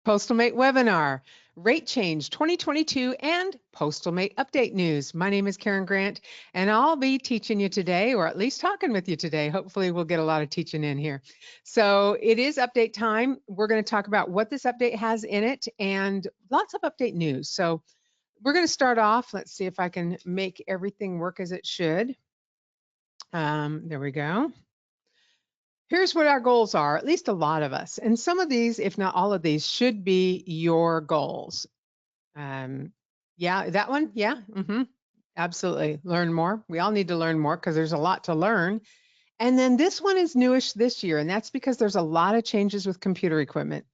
PostalMate webinar, rate change 2022 and PostalMate update news. My name is Karen Grant, and I'll be teaching you today, or at least talking with you today. Hopefully we'll get a lot of teaching in here. So it is update time. We're going to talk about what this update has in it and lots of update news. So we're going to start off. Let's see if I can make everything work as it should. There we go. Here's what our goals are, at least a lot of us. And some of these, if not all of these, should be your goals. Yeah, that one, yeah, absolutely. Learn more. We all need to learn more because there's a lot to learn. And then this one is newish this year, and that's because there's a lot of changes with computer equipment.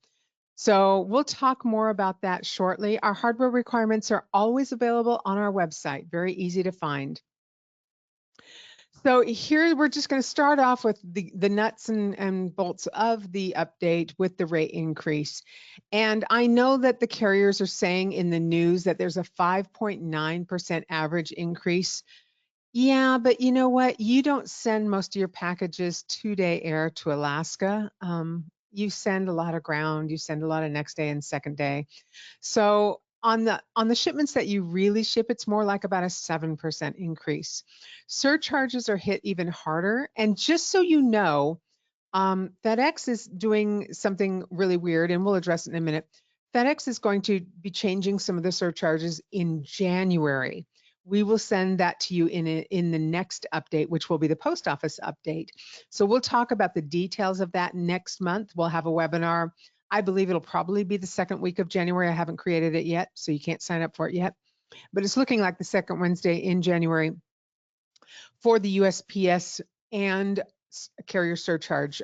So we'll talk more about that shortly. Our hardware requirements are always available on our website, very easy to find. So here we're just going to start off with the nuts and bolts of the update with the rate increase. And I know that the carriers are saying in the news that there's a 5.9% average increase. Yeah, but you know what? You don't send most of your packages two-day air to Alaska. You send a lot of ground, you send a lot of next day and second day. So on the shipments that you really ship, it's more like about a 7% increase. Surcharges are hit even harder. And just so you know, FedEx is doing something really weird, and we'll address it in a minute. FedEx is going to be changing some of the surcharges in January. We will send that to you in the next update, which will be the post office update. So we'll talk about the details of that next month. We'll have a webinar. I believe it'll probably be the second week of January. I haven't created it yet, so you can't sign up for it yet. But it's looking like the second Wednesday in January for the USPS and carrier surcharge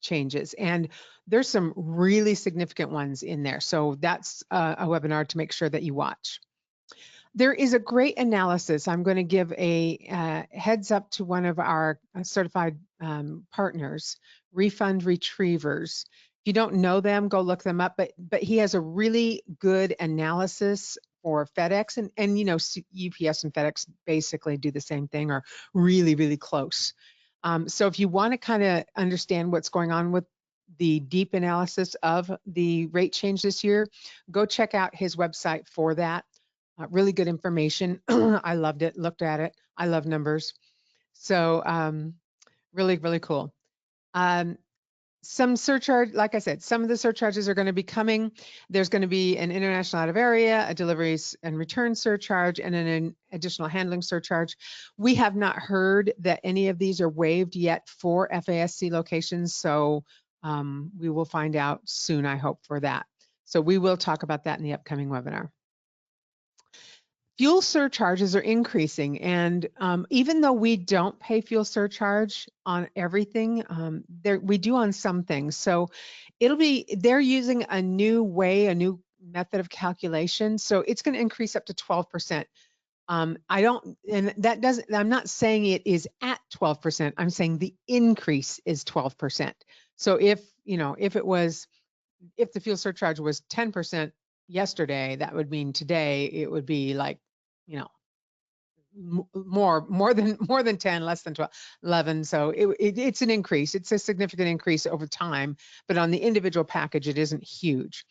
changes. And there's some really significant ones in there. So that's a webinar to make sure that you watch. There is a great analysis. I'm going to give a heads up to one of our certified partners, Refund Retrievers. If you don't know them, go look them up. But he has a really good analysis for FedEx, and you know, UPS and FedEx basically do the same thing, or really, really close. So if you want to kind of understand what's going on with the deep analysis of the rate change this year, go check out his website for that. Really good information. I loved it, looked at it. I love numbers. So really, really cool. Some surcharge, like I said, some of the surcharges are going to be coming. There's going to be an international out of area, a deliveries and return surcharge, and an additional handling surcharge. We have not heard that any of these are waived yet for FASC locations, so we will find out soon, I hope, for that. So we will talk about that in the upcoming webinar. Fuel surcharges are increasing, and even though we don't pay fuel surcharge on everything, we do on some things. So they're using a new way, a new method of calculation. So it's going to increase up to 12%. I'm not saying it is at 12%. I'm saying the increase is 12%. So if the fuel surcharge was 10% yesterday, that would mean today it would be like, more than 10, less than 12, 11. So it's an increase. It's a significant increase over time, but on the individual package, it isn't huge.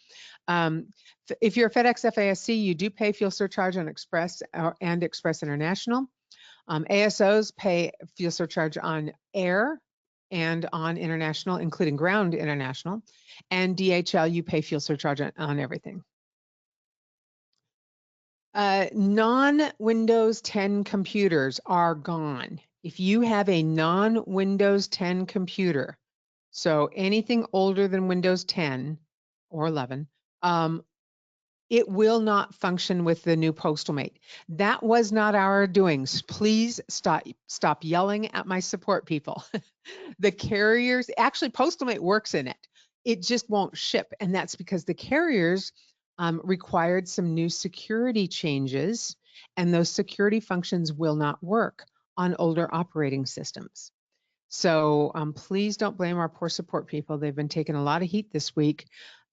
If you're a FedEx FASC, you do pay fuel surcharge on Express and Express International. ASOs pay fuel surcharge on air and on international, including ground international. And DHL, you pay fuel surcharge on everything. Non-Windows 10 computers are gone. If you have a non-Windows 10 computer, so anything older than Windows 10 or 11, it will not function with the new PostalMate. That was not our doings. Please stop yelling at my support people. The carriers, actually PostalMate works in it. It just won't ship, and that's because the carriers required some new security changes, and those security functions will not work on older operating systems. So please don't blame our poor support people. They've been taking a lot of heat this week.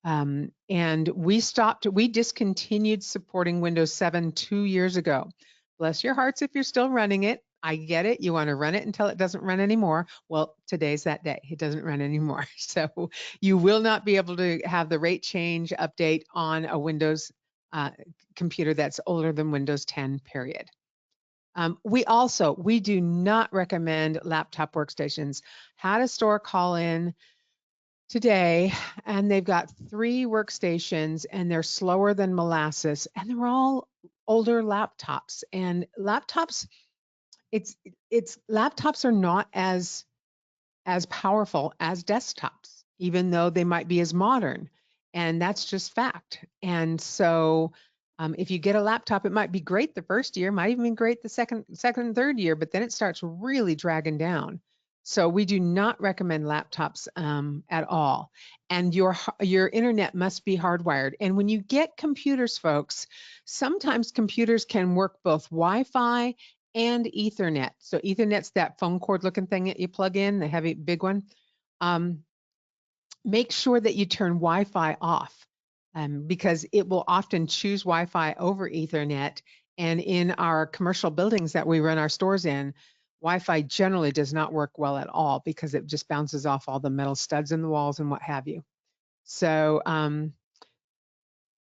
And we discontinued supporting Windows 7 2 years ago. Bless your hearts if you're still running it. I get it. You want to run it until it doesn't run anymore. Well, today's that day. It doesn't run anymore. So you will not be able to have the rate change update on a Windows uh, computer that's older than Windows 10, period. We do not recommend laptop workstations. Had a store call in today, and they've got 3 workstations, and they're slower than molasses, and they're all older laptops. And laptops, it's laptops are not as powerful as desktops, even though they might be as modern. And that's just fact. And so if you get a laptop, it might be great the first year, might even be great the second and third year, but then it starts really dragging down. So we do not recommend laptops at all. And your internet must be hardwired. And when you get computers, folks, sometimes computers can work both Wi-Fi and Ethernet. So Ethernet's that phone cord looking thing that you plug in, the heavy big one. Um, make sure that you turn Wi-Fi off because it will often choose Wi-Fi over Ethernet. And in our commercial buildings that we run our stores in, Wi-Fi generally does not work well at all because it just bounces off all the metal studs in the walls and what have you. So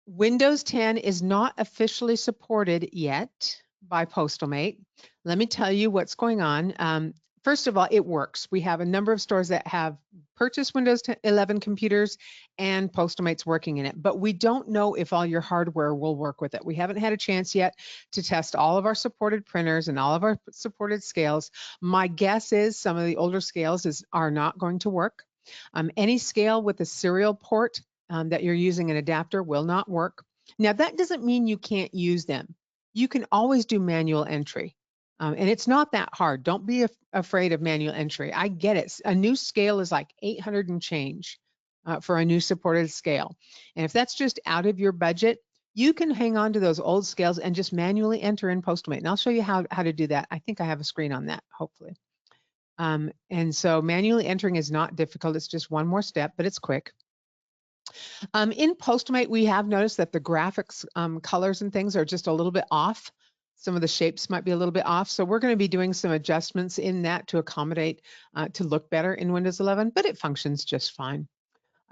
Windows 10 is not officially supported yet by PostalMate. Let me tell you what's going on. First of all, it works. We have a number of stores that have purchased Windows 11 computers and PostalMate's working in it, but we don't know if all your hardware will work with it. We haven't had a chance yet to test all of our supported printers and all of our supported scales. My guess is some of the older scales are not going to work. Any scale with a serial port that you're using an adapter will not work. Now, that doesn't mean you can't use them. You can always do manual entry. And it's not that hard. Don't be afraid of manual entry. I get it. A new scale is like 800 and change for a new supported scale. And if that's just out of your budget, you can hang on to those old scales and just manually enter in PostalMate. And I'll show you how to do that. I think I have a screen on that, hopefully. And so manually entering is not difficult. It's just one more step, but it's quick. In PostalMate, we have noticed that the graphics colors and things are just a little bit off. Some of the shapes might be a little bit off. So we're going to be doing some adjustments in that to accommodate, to look better in Windows 11, but it functions just fine.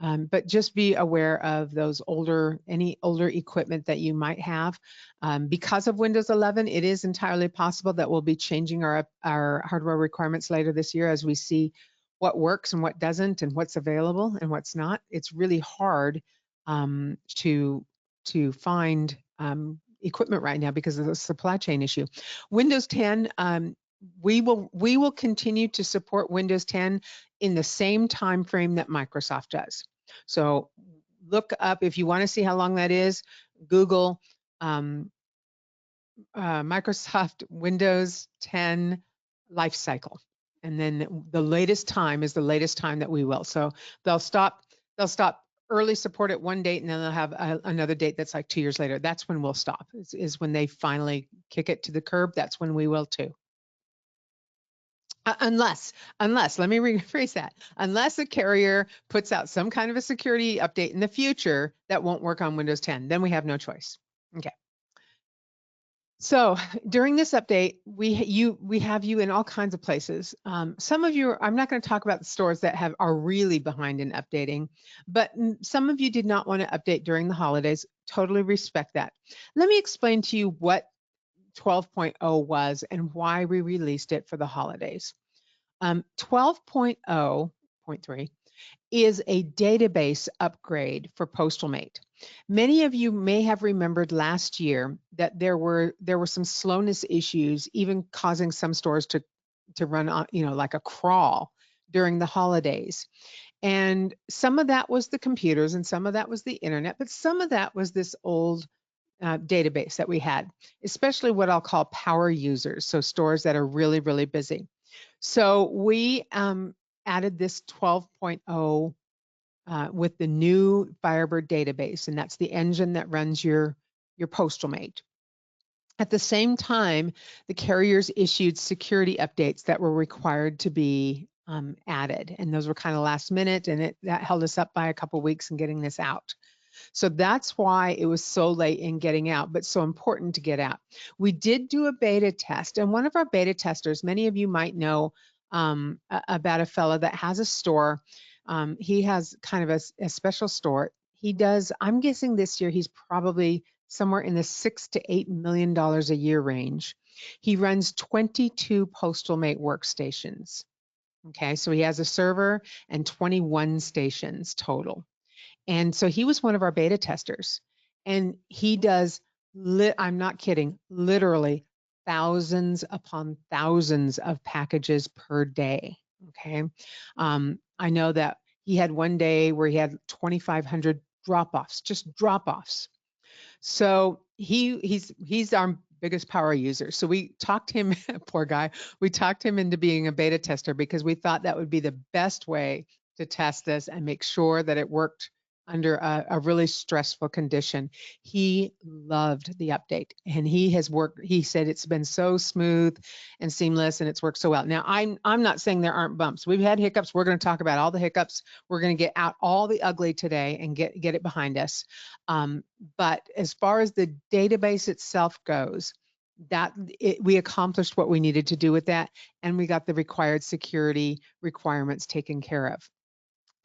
But just be aware of those any older equipment that you might have. Because of Windows 11, it is entirely possible that we'll be changing our hardware requirements later this year as we see what works and what doesn't and what's available and what's not. It's really hard to find equipment right now because of the supply chain issue. Windows 10, we will continue to support Windows 10 in the same time frame that Microsoft does. So look up, if you want to see how long that is, Google Microsoft Windows 10 life cycle. And then the latest time is the latest time that we will. So they'll stop early support at one date, and then they'll have another date that's like 2 years later. That's when we'll stop, is when they finally kick it to the curb. That's when we will too. Unless, let me rephrase that. Unless a carrier puts out some kind of a security update in the future that won't work on Windows 10, then we have no choice. Okay. So during this update, we have you in all kinds of places. Some of you, I'm not going to talk about the stores that are really behind in updating, but some of you did not want to update during the holidays. Totally respect that. Let me explain to you what 12.0 was and why we released it for the holidays. 12.0.3 is a database upgrade for PostalMate. Many of you may have remembered last year that there were some slowness issues, even causing some stores to run on, like a crawl during the holidays. And some of that was the computers and some of that was the internet, but some of that was this old database that we had, especially what I'll call power users, so stores that are really, really busy. So we added this 12.0 with the new Firebird database, and that's the engine that runs your PostalMate. At the same time, the carriers issued security updates that were required to be added, and those were kind of last minute, and that held us up by a couple of weeks in getting this out. So that's why it was so late in getting out, but so important to get out. We did do a beta test, and one of our beta testers, many of you might know about a fellow that has a store. He has kind of a special store. He does, I'm guessing this year he's probably somewhere in the $6 to $8 million a year range. He runs 22 PostalMate workstations. Okay, so he has a server and 21 stations total. And so he was one of our beta testers. And he does, I'm not kidding, literally thousands upon thousands of packages per day. Okay. I know that he had one day where he had 2,500 drop-offs, just drop-offs. So he's our biggest power user. So we talked him, poor guy, we talked him into being a beta tester because we thought that would be the best way to test this and make sure that it worked under a really stressful condition. He loved the update, and he has worked, he said it's been so smooth and seamless and it's worked so well. Now I'm not saying there aren't bumps. We've had hiccups. We're going to talk about all the hiccups. We're going to get out all the ugly today and get it behind us. But as far as the database itself goes, we accomplished what we needed to do with that, and we got the required security requirements taken care of.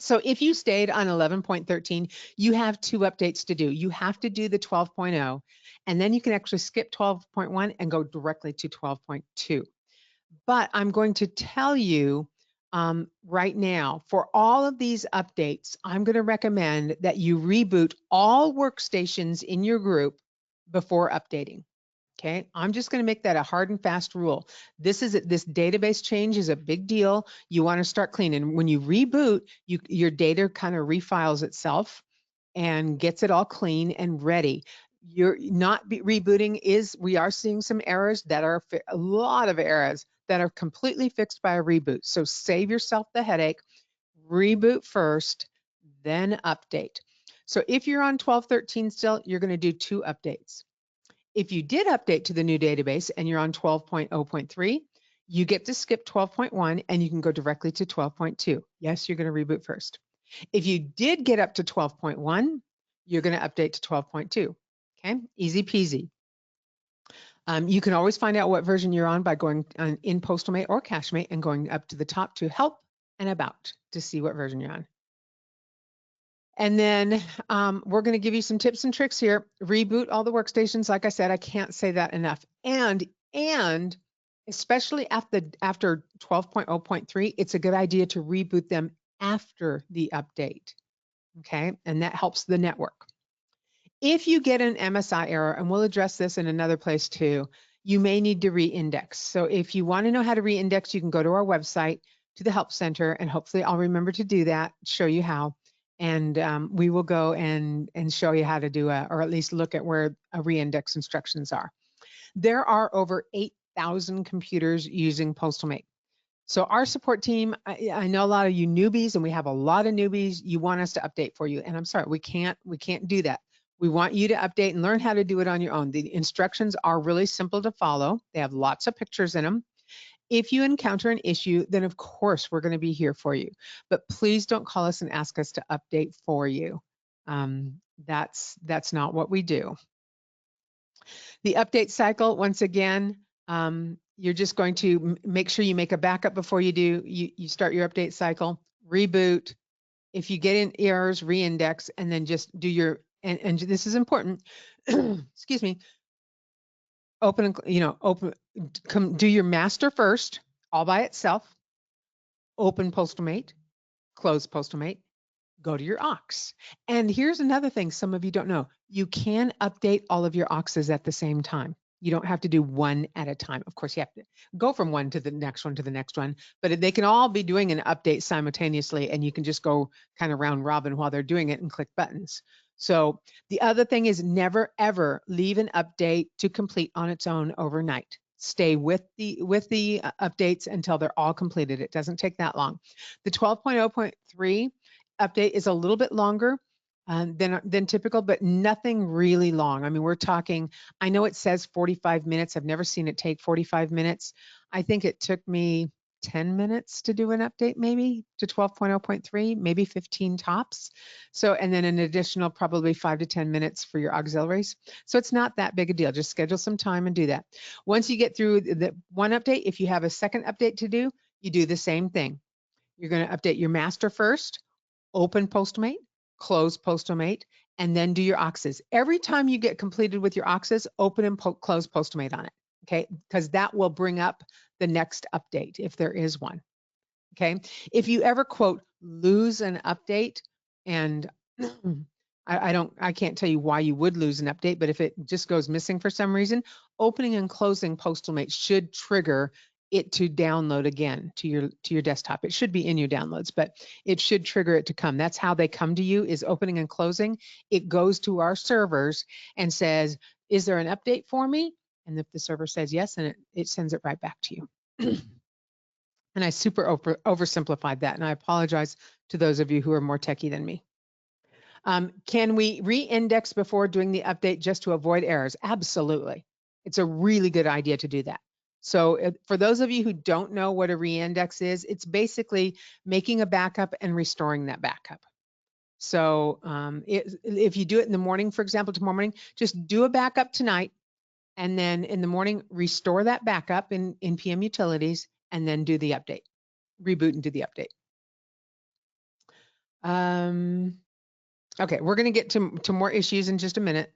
So if you stayed on 11.13, you have two updates to do. You have to do the 12.0, and then you can actually skip 12.1 and go directly to 12.2. But I'm going to tell you right now, for all of these updates, I'm going to recommend that you reboot all workstations in your group before updating. Okay, I'm just going to make that a hard and fast rule. This database change is a big deal. You want to start clean, and when you reboot, your data kind of refiles itself and gets it all clean and ready. You're not rebooting we are seeing some errors that are a lot of errors that are completely fixed by a reboot. So save yourself the headache, reboot first, then update. So if you're on 12.13 still, you're going to do two updates. If you did update to the new database and you're on 12.0.3, you get to skip 12.1 and you can go directly to 12.2. Yes, you're going to reboot first. If you did get up to 12.1, you're going to update to 12.2. Okay, easy peasy. You can always find out what version you're on by going in PostalMate or CacheMate and going up to the top to help and about to see what version you're on. And then we're going to give you some tips and tricks here. Reboot all the workstations. Like I said, I can't say that enough. And especially after 12.0.3, it's a good idea to reboot them after the update. Okay, and that helps the network. If you get an MSI error, and we'll address this in another place too, you may need to re-index. So if you want to know how to re-index, you can go to our website, to the Help Center, and hopefully I'll remember to do that, show you how. And we will go and show you how to do or at least look at where a re-index instructions are. There are over 8,000 computers using PostalMate. So our support team, I know a lot of you newbies, and we have a lot of newbies. You want us to update for you, and I'm sorry, we can't do that. We want you to update and learn how to do it on your own. The instructions are really simple to follow. They have lots of pictures in them. If you encounter an issue, then of course we're going to be here for you. But please don't call us and ask us to update for you. That's not what we do. The update cycle, once again, you're just going to make sure you make a backup before you start your update cycle, reboot. If you get in errors, re-index, and then just do your, and this is important, excuse me, do your master first, all by itself, open PostalMate, close PostalMate, go to your aux. And here's another thing some of you don't know. You can update all of your auxes at the same time. You don't have to do one at a time. Of course, you have to go from one to the next one to the next one, but they can all be doing an update simultaneously, and you can just go kind of round robin while they're doing it and click buttons. So the other thing is never, ever leave an update to complete on its own overnight. Stay with the updates until they're all completed. It doesn't take that long. The 12.0.3 update is a little bit longer than typical, but nothing really long. I mean, we're talking, I know it says 45 minutes. I've never seen it take 45 minutes. I think it took me 10 minutes to do an update, maybe to 12.0.3, maybe 15 tops. So, and then an additional probably 5 to 10 minutes for your auxiliaries. So it's not that big a deal. Just schedule some time and do that. Once you get through the one update, if you have a second update to do, you do the same thing. You're going to update your master first, open PostalMate, close PostalMate, and then do your auxes. Every time you get completed with your auxes, open and close PostalMate on it, okay? Because that will bring up the next update if there is one, okay? If you ever, quote, lose an update, and I can't tell you why you would lose an update, but if it just goes missing for some reason, opening and closing PostalMate should trigger it to download again to your desktop. It should be in your downloads, but it should trigger it to come. That's how they come to you, is opening and closing. It goes to our servers and says, is there an update for me? And if the server says yes, then it sends it right back to you. And I super oversimplified that, and I apologize to those of you who are more techie than me. Can we re-index before doing the update just to avoid errors? Absolutely. It's a really good idea to do that. So for those of you who don't know what a re-index is, it's basically making a backup and restoring that backup. So if you do it in the morning, for example, tomorrow morning, just do a backup tonight, and then in the morning, restore that backup in PM Utilities, and then do the update. Reboot and do the update. Okay, we're going to get to more issues in just a minute.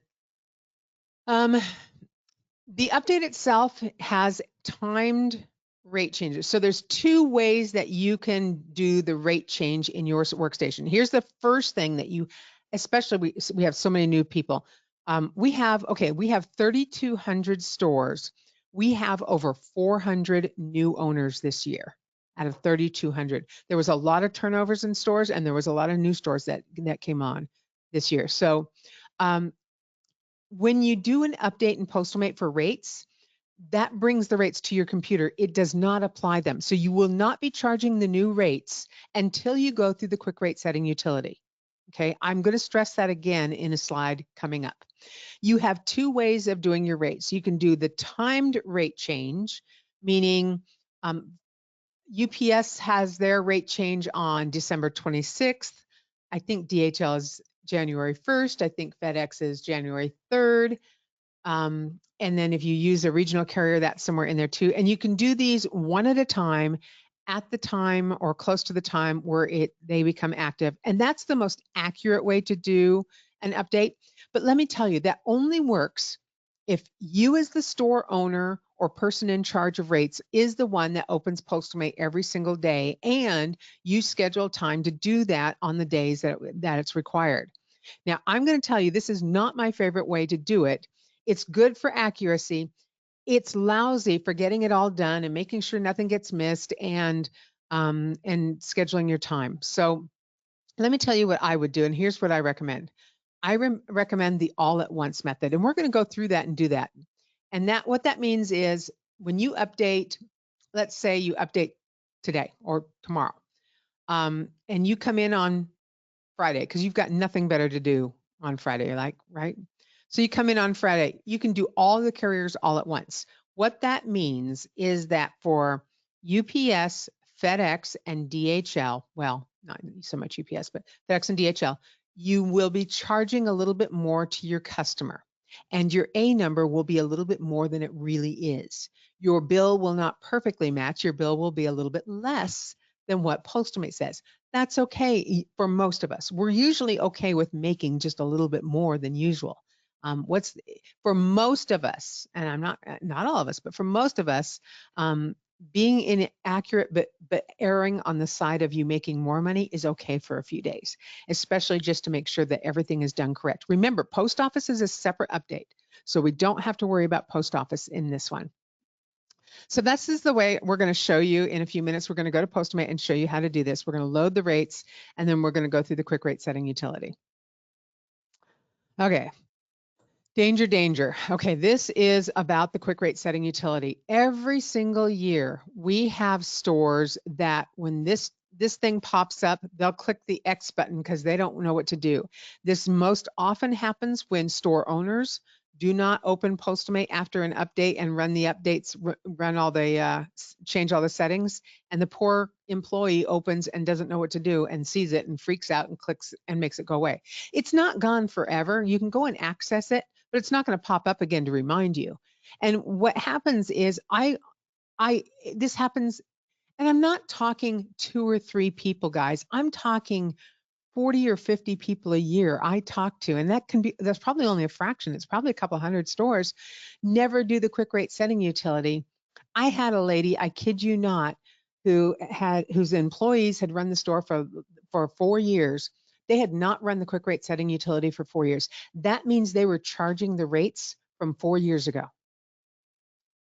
The update itself has timed rate changes. So there's two ways that you can do the rate change in your workstation. Here's the first thing that you, especially we have so many new people. We have 3,200 stores. We have over 400 new owners this year out of 3,200. There was a lot of turnovers in stores, and there was a lot of new stores that came on this year. So when you do an update in PostalMate for rates, that brings the rates to your computer. It does not apply them. So you will not be charging the new rates until you go through the quick rate setting utility. Okay, I'm going to stress that again in a slide coming up. You have two ways of doing your rates. You can do the timed rate change, meaning UPS has their rate change on December 26th. I think DHL is January 1st. I think FedEx is January 3rd. And then if you use a regional carrier, that's somewhere in there too. And you can do these one at a time at the time or close to the time where they become active. And that's the most accurate way to do an update. But let me tell you, that only works if you as the store owner or person in charge of rates is the one that opens PostalMate every single day, and you schedule time to do that on the days that it's required. Now, I'm going to tell you, this is not my favorite way to do it. It's good for accuracy. It's lousy for getting it all done and making sure nothing gets missed and scheduling your time. So let me tell you what I would do, and here's what I recommend. I recommend the all-at-once method, and we're going to go through that and do that. And what that means is when you update, let's say you update today or tomorrow, and you come in on Friday because you've got nothing better to do on Friday, right? So you come in on Friday, you can do all the carriers all at once. What that means is that for UPS, FedEx, and DHL, well, not so much UPS, but FedEx and DHL, you will be charging a little bit more to your customer, and your A number will be a little bit more than it really is. Your bill will not perfectly match. Your bill will be a little bit less than what PostalMate says. That's okay for most of us. We're usually okay with making just a little bit more than usual. For most of us, and I'm not all of us, but for most of us, being inaccurate but erring on the side of you making more money is okay for a few days, especially just to make sure that everything is done correct. Remember, post office is a separate update, so we don't have to worry about post office in this one. So this is the way we're going to show you in a few minutes. We're going to go to PostalMate and show you how to do this. We're going to load the rates, and then we're going to go through the quick rate setting utility. Okay. Danger, danger. Okay, this is about the quick rate setting utility. Every single year, we have stores that when this thing pops up, they'll click the X button because they don't know what to do. This most often happens when store owners Do not open PostalMate after an update and run the updates, run all the, change all the settings. And the poor employee opens and doesn't know what to do and sees it and freaks out and clicks and makes it go away. It's not gone forever. You can go and access it, but it's not going to pop up again to remind you. And what happens is this happens, and I'm not talking 2 or 3 people, guys. I'm talking 40 or 50 people a year I talk to, and that's probably only a fraction. It's probably a couple hundred stores never do the quick rate setting utility. I had a lady, I kid you not, whose employees had run the store for 4 years. They had not run the quick rate setting utility for 4 years. That means they were charging the rates from 4 years ago.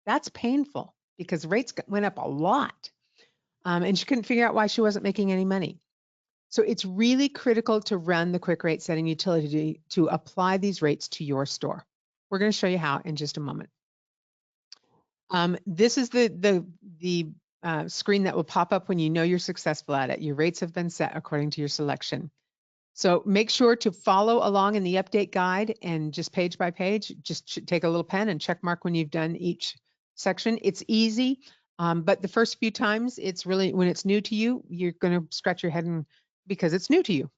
That's painful because rates went up a lot. And she couldn't figure out why she wasn't making any money. So it's really critical to run the quick rate setting utility to apply these rates to your store. We're going to show you how in just a moment. This is the screen that will pop up when you know you're successful at it. Your rates have been set according to your selection. So make sure to follow along in the update guide and just page by page, just take a little pen and check mark when you've done each section. It's easy, but the first few times it's really, when it's new to you, you're going to scratch your head because it's new to you.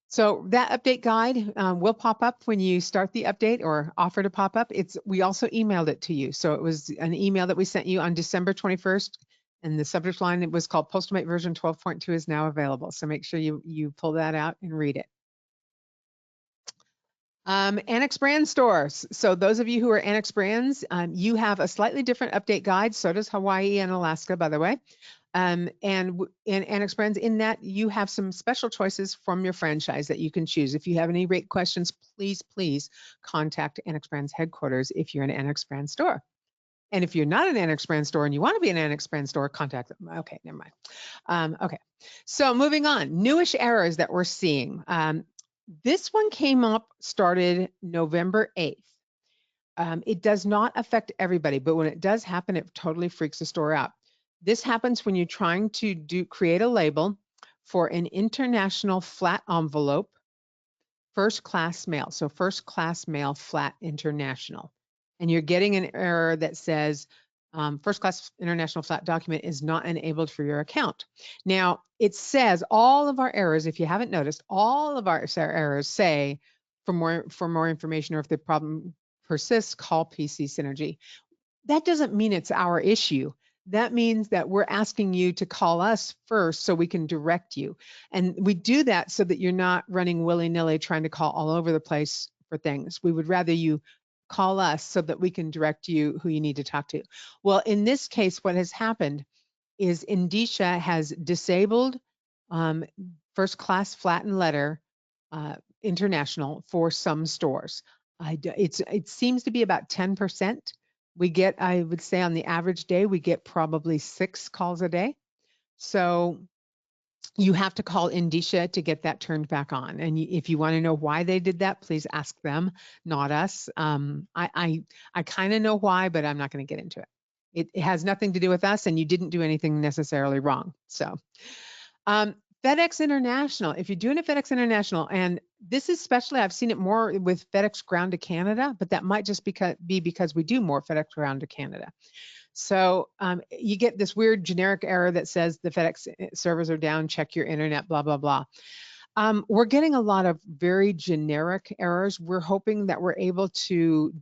So that update guide will pop up when you start the update or offer to pop up. We also emailed it to you. So it was an email that we sent you on December 21st, and the subject line, it was called PostalMate version 12.2 is now available. So make sure you pull that out and read it. Annex brand stores. So those of you who are Annex brands, you have a slightly different update guide. So does Hawaii and Alaska, by the way. And in Annex brands, in that you have some special choices from your franchise that you can choose. If you have any rate questions, please contact Annex brands headquarters if you're an Annex brand store. And if you're not an Annex brand store and you want to be an Annex brand store, contact them. Okay, never mind. Okay, so moving on, newish errors that we're seeing. This one started November 8th. It does not affect everybody, but when it does happen, it totally freaks the store out. This happens when you're trying to create a label for an international flat envelope, first class mail. So first class mail flat international. And you're getting an error that says first class international flat document is not enabled for your account. Now it says all of our errors, if you haven't noticed, all of our errors say for more information, or if the problem persists, call PC Synergy. That doesn't mean it's our issue. That means that we're asking you to call us first so we can direct you. And we do that so that you're not running willy-nilly trying to call all over the place for things. We would rather you call us so that we can direct you who you need to talk to. Well, in this case, what has happened is Indicia has disabled first class flattened letter international for some stores. It seems to be about 10%. We get, I would say on the average day, we get probably 6 calls a day. So you have to call Indicia to get that turned back on. And if you want to know why they did that, please ask them, not us. I kind of know why, but I'm not going to get into it. It has nothing to do with us, and you didn't do anything necessarily wrong. So FedEx International, if you're doing a FedEx International, and this is especially, I've seen it more with FedEx Ground to Canada, but that might just be because we do more FedEx Ground to Canada. So you get this weird generic error that says the FedEx servers are down, check your internet, blah, blah, blah. We're getting a lot of very generic errors. We're hoping that we're able to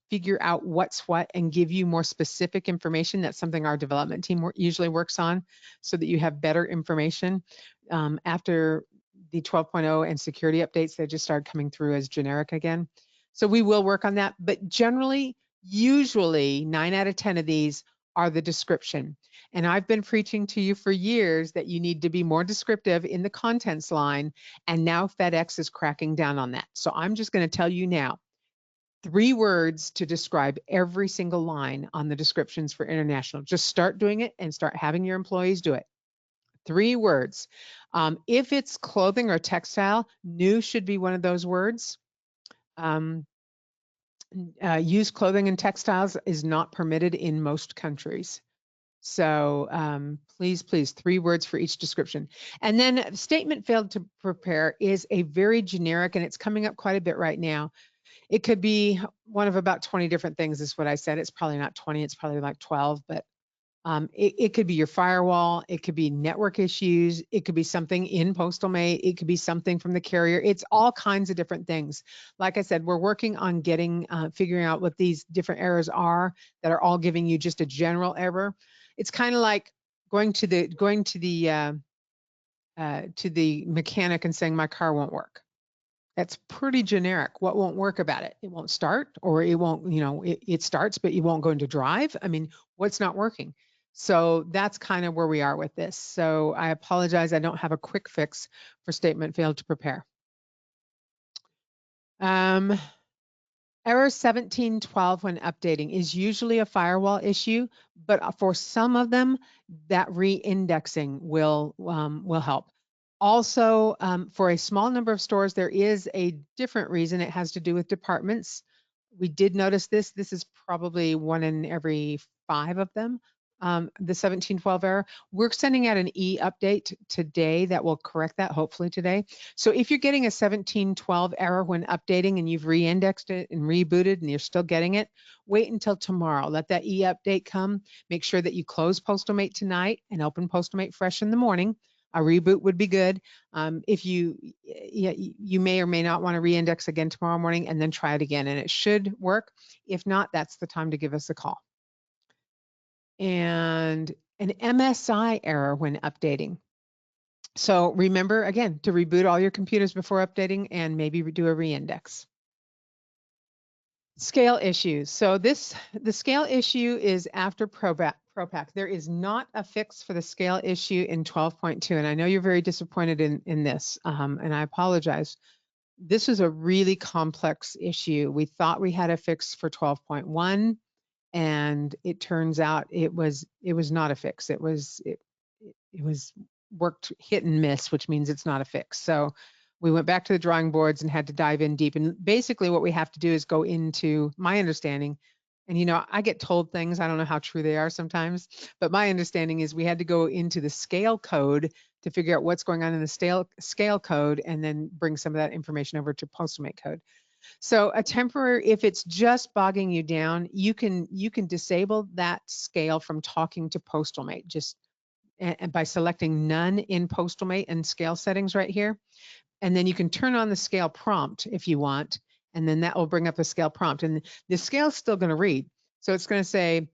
figure out what's what and give you more specific information. That's something our development team usually works on, so that you have better information. After the 12.0 and security updates, they just started coming through as generic again. So we will work on that, but generally, usually 9 out of 10 of these are the description. And I've been preaching to you for years that you need to be more descriptive in the contents line, and now FedEx is cracking down on that. So I'm just going to tell you now, 3 words to describe every single line on the descriptions for international. Just start doing it and start having your employees do it. 3 words. If it's clothing or textile, new should be one of those words. Used clothing and textiles is not permitted in most countries. So please, 3 words for each description. And then statement failed to prepare is a very generic, and it's coming up quite a bit right now. It could be one of about 20 different things is what I said. It's probably not 20, it's probably like 12, but it could be your firewall. It could be network issues. It could be something in PostalMate. It could be something from the carrier. It's all kinds of different things. Like I said, we're working on figuring out what these different errors are that are all giving you just a general error. It's kind of like going to the mechanic and saying my car won't work. That's pretty generic. What won't work about it? It won't start, or it won't, it starts, but you won't go into drive. I mean, what's not working? So that's kind of where we are with this. So I apologize. I don't have a quick fix for statement failed to prepare. Error 1712 when updating is usually a firewall issue, but for some of them, that re-indexing will help. Also, for a small number of stores, there is a different reason. It has to do with departments. We did notice this. This is probably 1 in every 5 of them. The 1712 error. We're sending out an e-update today that will correct that, hopefully today. So if you're getting a 1712 error when updating and you've re-indexed it and rebooted and you're still getting it, wait until tomorrow. Let that e-update come. Make sure that you close PostalMate tonight and open PostalMate fresh in the morning. A reboot would be good. If you may or may not want to re-index again tomorrow morning and then try it again, and it should work. If not, that's the time to give us a call. And an MSI error when updating. So remember, again, to reboot all your computers before updating and maybe do a re-index. Scale issues. So the scale issue is after ProPack. There is not a fix for the scale issue in 12.2, and I know you're very disappointed in this, and I apologize. This is a really complex issue. We thought we had a fix for 12.1, and it turns out it was not a fix. It was worked hit and miss, which means it's not a fix. So we went back to the drawing boards and had to dive in deep. And basically what we have to do is go into my understanding. And, I get told things, I don't know how true they are sometimes, but my understanding is we had to go into the scale code to figure out what's going on in the scale code and then bring some of that information over to PostalMate code. So a temporary, if it's just bogging you down, you can disable that scale from talking to PostalMate and by selecting none in PostalMate and scale settings right here. And then you can turn on the scale prompt if you want, and then that will bring up a scale prompt. And the scale is still going to read. So it's going to say,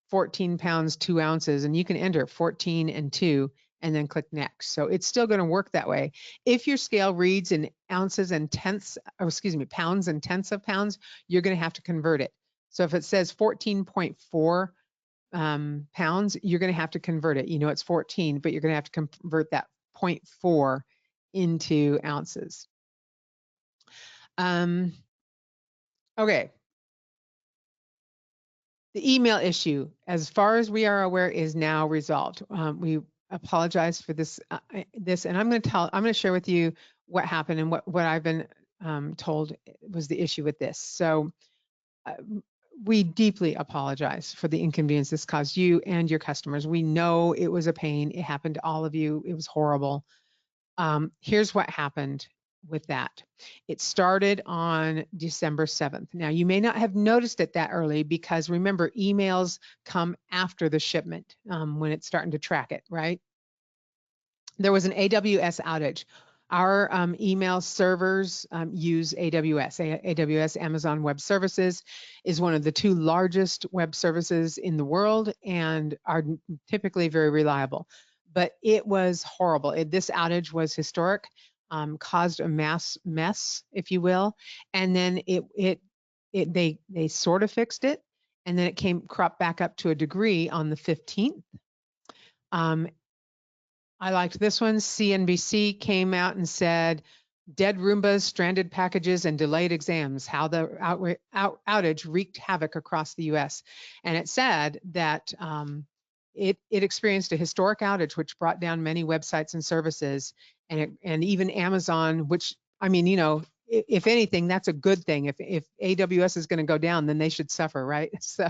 14 pounds, 2 ounces, and you can enter 14 and 2 and then click next. So it's still going to work that way. If your scale reads in ounces and tenths, pounds and tenths of pounds, you're going to have to convert it. So if it says 14.4 pounds, you're going to have to convert it. It's 14, but you're going to have to convert that 0.4 into ounces. Okay. The email issue, as far as we are aware, is now resolved. We apologize for this, and I'm going to share with you what happened and what I've been told was the issue with this. So we deeply apologize for the inconvenience this caused you and your customers. We know it was a pain. It happened to all of you. It was horrible. Here's what happened with that. It started on December 7th. Now, you may not have noticed it that early because remember, emails come after the shipment when it's starting to track it, right? There was an AWS outage. Our email servers use AWS. AWS, Amazon Web Services, is one of the 2 largest web services in the world and are typically very reliable. But it was horrible. This outage was historic, caused a mass mess, if you will, and then they sort of fixed it, and then it cropped back up to a degree on the 15th. I liked this one. CNBC came out and said, dead Roombas, stranded packages, and delayed exams, how the outage wreaked havoc across the US. And it said that it experienced a historic outage, which brought down many websites and services, and even Amazon, which, if anything, that's a good thing. If AWS is going to go down, then they should suffer, right? So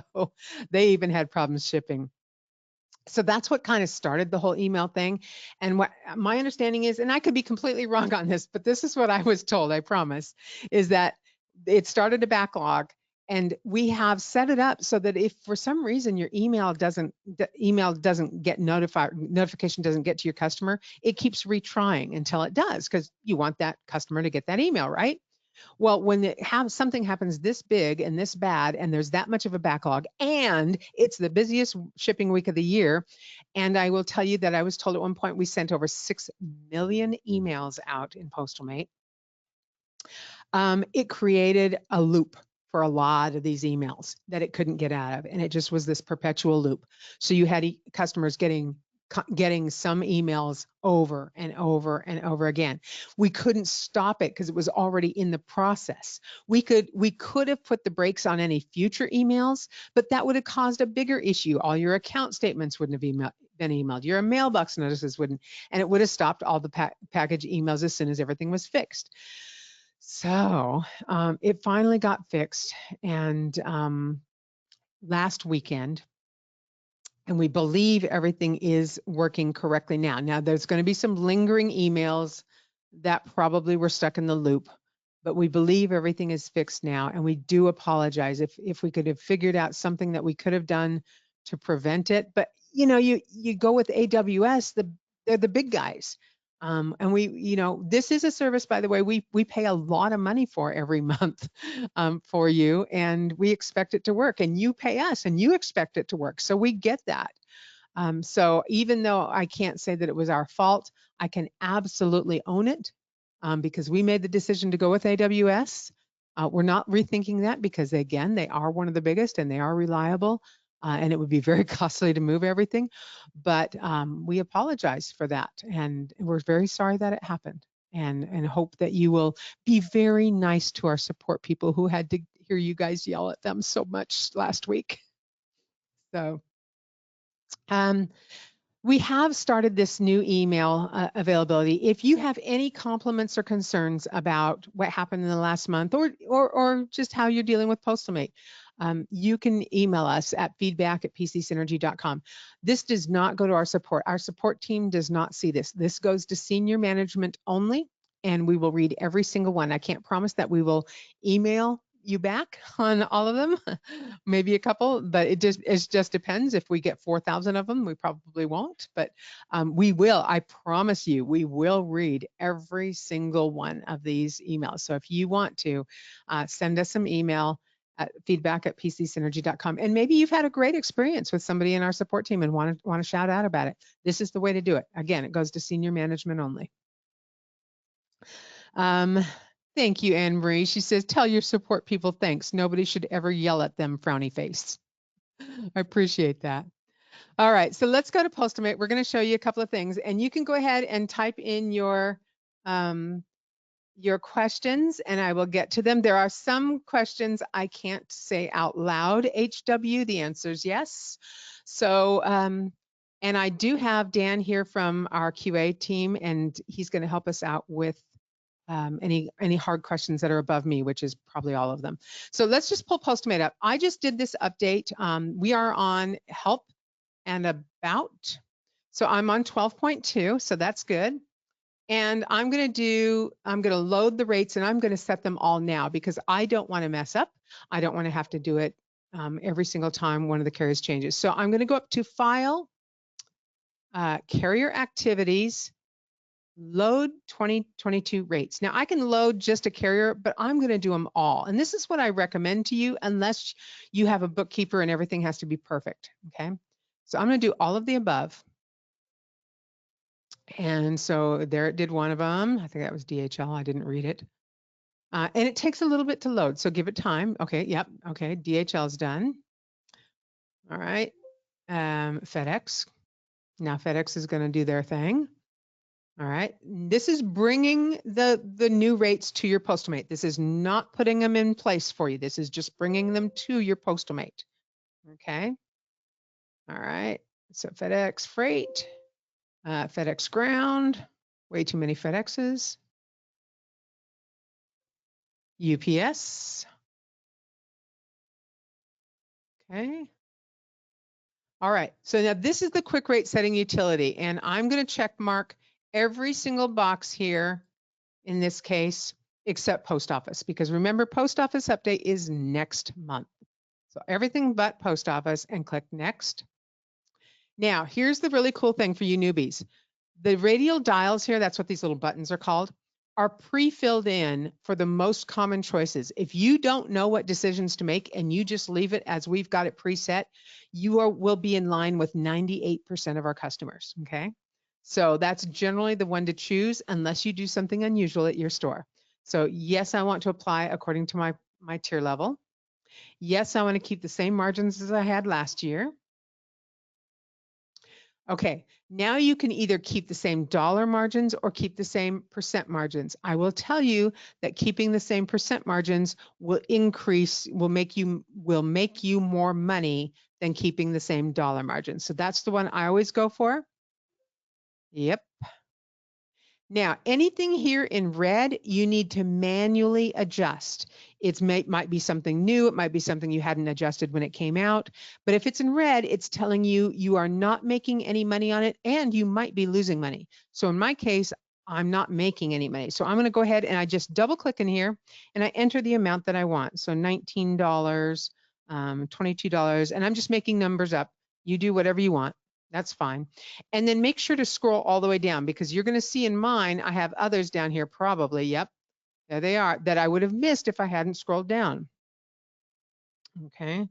they even had problems shipping. So that's what kind of started the whole email thing. And what my understanding is, and I could be completely wrong on this, but this is what I was told, I promise, is that it started a backlog. And we have set it up so that if for some reason your the email doesn't get notification doesn't get to your customer, it keeps retrying until it does, because you want that customer to get that email, right? Well, when something happens this big and this bad, and there's that much of a backlog, and it's the busiest shipping week of the year, and I will tell you that I was told at one point we sent over 6 million emails out in PostalMate. It created a loop for a lot of these emails that it couldn't get out of, and it just was this perpetual loop. So you had customers getting some emails over and over and over again. We couldn't stop it because it was already in the process. We could have put the brakes on any future emails, but that would have caused a bigger issue. All your account statements wouldn't have been emailed. Your mailbox notices wouldn't, and it would have stopped all the package emails as soon as everything was fixed. So it finally got fixed, and last weekend, and we believe everything is working correctly now. Now, there's going to be some lingering emails that probably were stuck in the loop, but we believe everything is fixed now, and we do apologize if we could have figured out something that we could have done to prevent it. But you know, you go with AWS, they're the big guys. And this is a service, by the way, we pay a lot of money for every month for you, and we expect it to work, and you pay us and you expect it to work. So we get that. So even though I can't say that it was our fault, I can absolutely own it because we made the decision to go with AWS. We're not rethinking that because, again, they are one of the biggest and they are reliable. And it would be very costly to move everything. But we apologize for that. And we're very sorry that it happened, and hope that you will be very nice to our support people who had to hear you guys yell at them so much last week. So we have started this new email availability. If you have any compliments or concerns about what happened in the last month, or just how you're dealing with PostalMate, you can email us at feedback@pcsynergy.com. This does not go to our support. Our support team does not see this. This goes to senior management only, and we will read every single one. I can't promise that we will email you back on all of them, maybe a couple, but it just depends. If we get 4,000 of them, we probably won't, but we will. I promise you, we will read every single one of these emails. So if you want to send us some email at feedback@pcsynergy.com, and maybe you've had a great experience with somebody in our support team and want to shout out about it, this is the way to do it. Again, it goes to senior management only. Thank you, Anne Marie. She says, tell your support people thanks. Nobody should ever yell at them, frowny face. I appreciate that. All right, so let's go to PostalMate. We're going to show you a couple of things, and you can go ahead and type in your questions, and I will get to them. There are some questions I can't say out loud, HW. The answer is yes. So, and I do have Dan here from our QA team, and he's going to help us out with any hard questions that are above me, which is probably all of them. So let's just pull PostalMate up. I just did this update. We are on help and about. So I'm on 12.2, so that's good. And I'm going to load the rates, and I'm going to set them all now because I don't want to mess up. I don't want to have to do it every single time one of the carriers changes. So I'm going to go up to File, Carrier Activities, load 2022 rates. Now I can load just a carrier, but I'm going to do them all. And this is what I recommend to you unless you have a bookkeeper and everything has to be perfect. Okay. So I'm going to do all of the above. And so there it did one of them. I think that was DHL. I didn't read it. And it takes a little bit to load. So give it time. Okay. Yep. Okay. DHL is done. All right. FedEx. Now FedEx is going to do their thing. All right, this is bringing the new rates to your PostalMate. This is not putting them in place for you. This is just bringing them to your PostalMate. Okay. All right. So FedEx Freight, FedEx Ground, way too many FedExes. UPS. Okay. All right. So now this is the quick rate setting utility, and I'm going to check mark every single box here in this case except post office, because remember, post office update is next month. So everything but post office, and click next. Now, here's the really cool thing for you newbies. The radial dials here, that's what these little buttons are called, are pre-filled in for the most common choices. If you don't know what decisions to make and you just leave it as we've got it preset, will be in line with 98% of our customers, okay? So that's generally the one to choose unless you do something unusual at your store. So yes, I want to apply according to my tier level. Yes, I want to keep the same margins as I had last year. Okay, now you can either keep the same dollar margins or keep the same percent margins. I will tell you that keeping the same percent margins will make you more money than keeping the same dollar margins. So that's the one I always go for. Yep. Now, anything here in red, you need to manually adjust. It might be something new. It might be something you hadn't adjusted when it came out. But if it's in red, it's telling you you are not making any money on it and you might be losing money. So in my case, I'm not making any money. So I'm going to go ahead and I just double click in here and I enter the amount that I want. So $19, $22, and I'm just making numbers up. You do whatever you want. That's fine. And then make sure to scroll all the way down, because you're going to see in mine, I have others down here probably. Yep, there they are, that I would have missed if I hadn't scrolled down. Okay,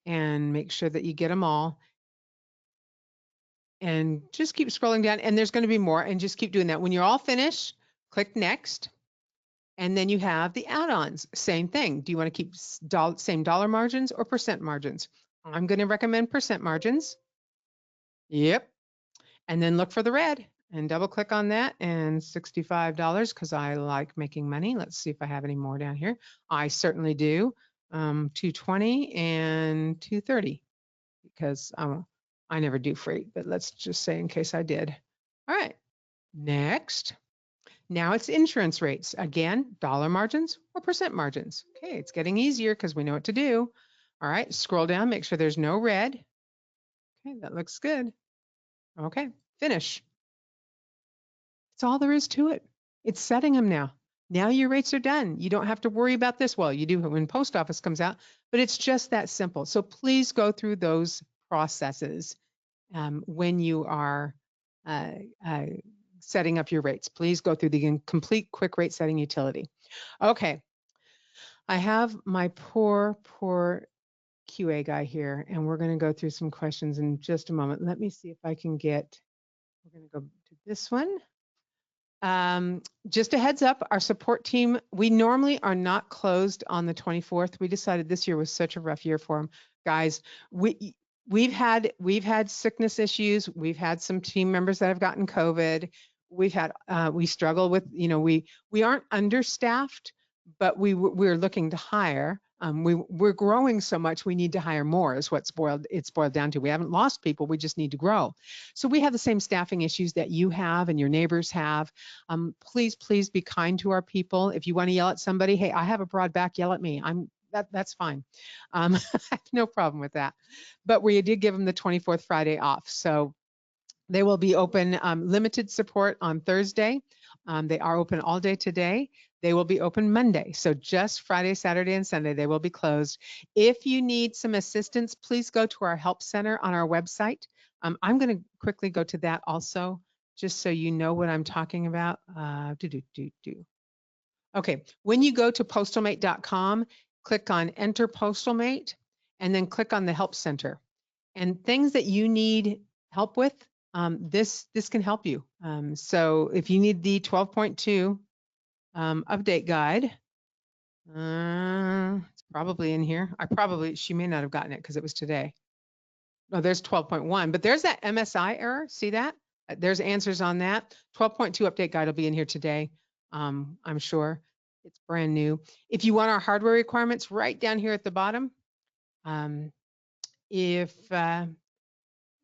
and make sure that you get them all. And just keep scrolling down, and there's going to be more, and just keep doing that. When you're all finished, click next. And then you have the add-ons. Same thing. Do you want to keep same dollar margins or percent margins? I'm going to recommend percent margins. Yep. And then look for the red and double click on that, and $65 because I like making money. Let's see if I have any more down here. I certainly do. 220 and 230 because I never do freight, but let's just say in case I did. All right, next. Now it's insurance rates. Again, dollar margins or percent margins. Okay, it's getting easier because we know what to do. All right, scroll down, make sure there's no red. Okay, that looks good. Okay, finish. That's all there is to it. It's setting them now. Now your rates are done. You don't have to worry about this. Well, you do when post office comes out, but it's just that simple. So please go through those processes when you are setting up your rates. Please go through the complete quick rate setting utility. Okay. I have my poor QA guy here, and we're going to go through some questions in just a moment. Let me see if I can get, we're going to go to this one. Just a heads up, our support team, we normally are not closed on the 24th. We decided this year was such a rough year for them. Guys, we've had sickness issues. We've had some team members that have gotten COVID. We struggle with, we aren't understaffed, but we're looking to hire. We're growing so much, we need to hire more is what's boiled down to. We haven't lost people, we just need to grow. So we have the same staffing issues that you have and your neighbors have. Please be kind to our people. If you want to yell at somebody, hey, I have a broad back, yell at me. That's fine. I have no problem with that. But we did give them the 24th Friday off. So they will be open, limited support on Thursday. They are open all day today. They will be open Monday. So just Friday, Saturday, and Sunday, they will be closed. If you need some assistance, please go to our help center on our website. I'm going to quickly go to that also, just so you know what I'm talking about. Okay, when you go to postalmate.com, click on Enter PostalMate, and then click on the Help Center. And things that you need help with, this can help you. So if you need the 12.2 update guide, it's probably in here. She may not have gotten it because it was today. Oh, there's 12.1, but there's that MSI error. See that? There's answers on that. 12.2 update guide will be in here today. I'm sure it's brand new. If you want our hardware requirements, right down here at the bottom. If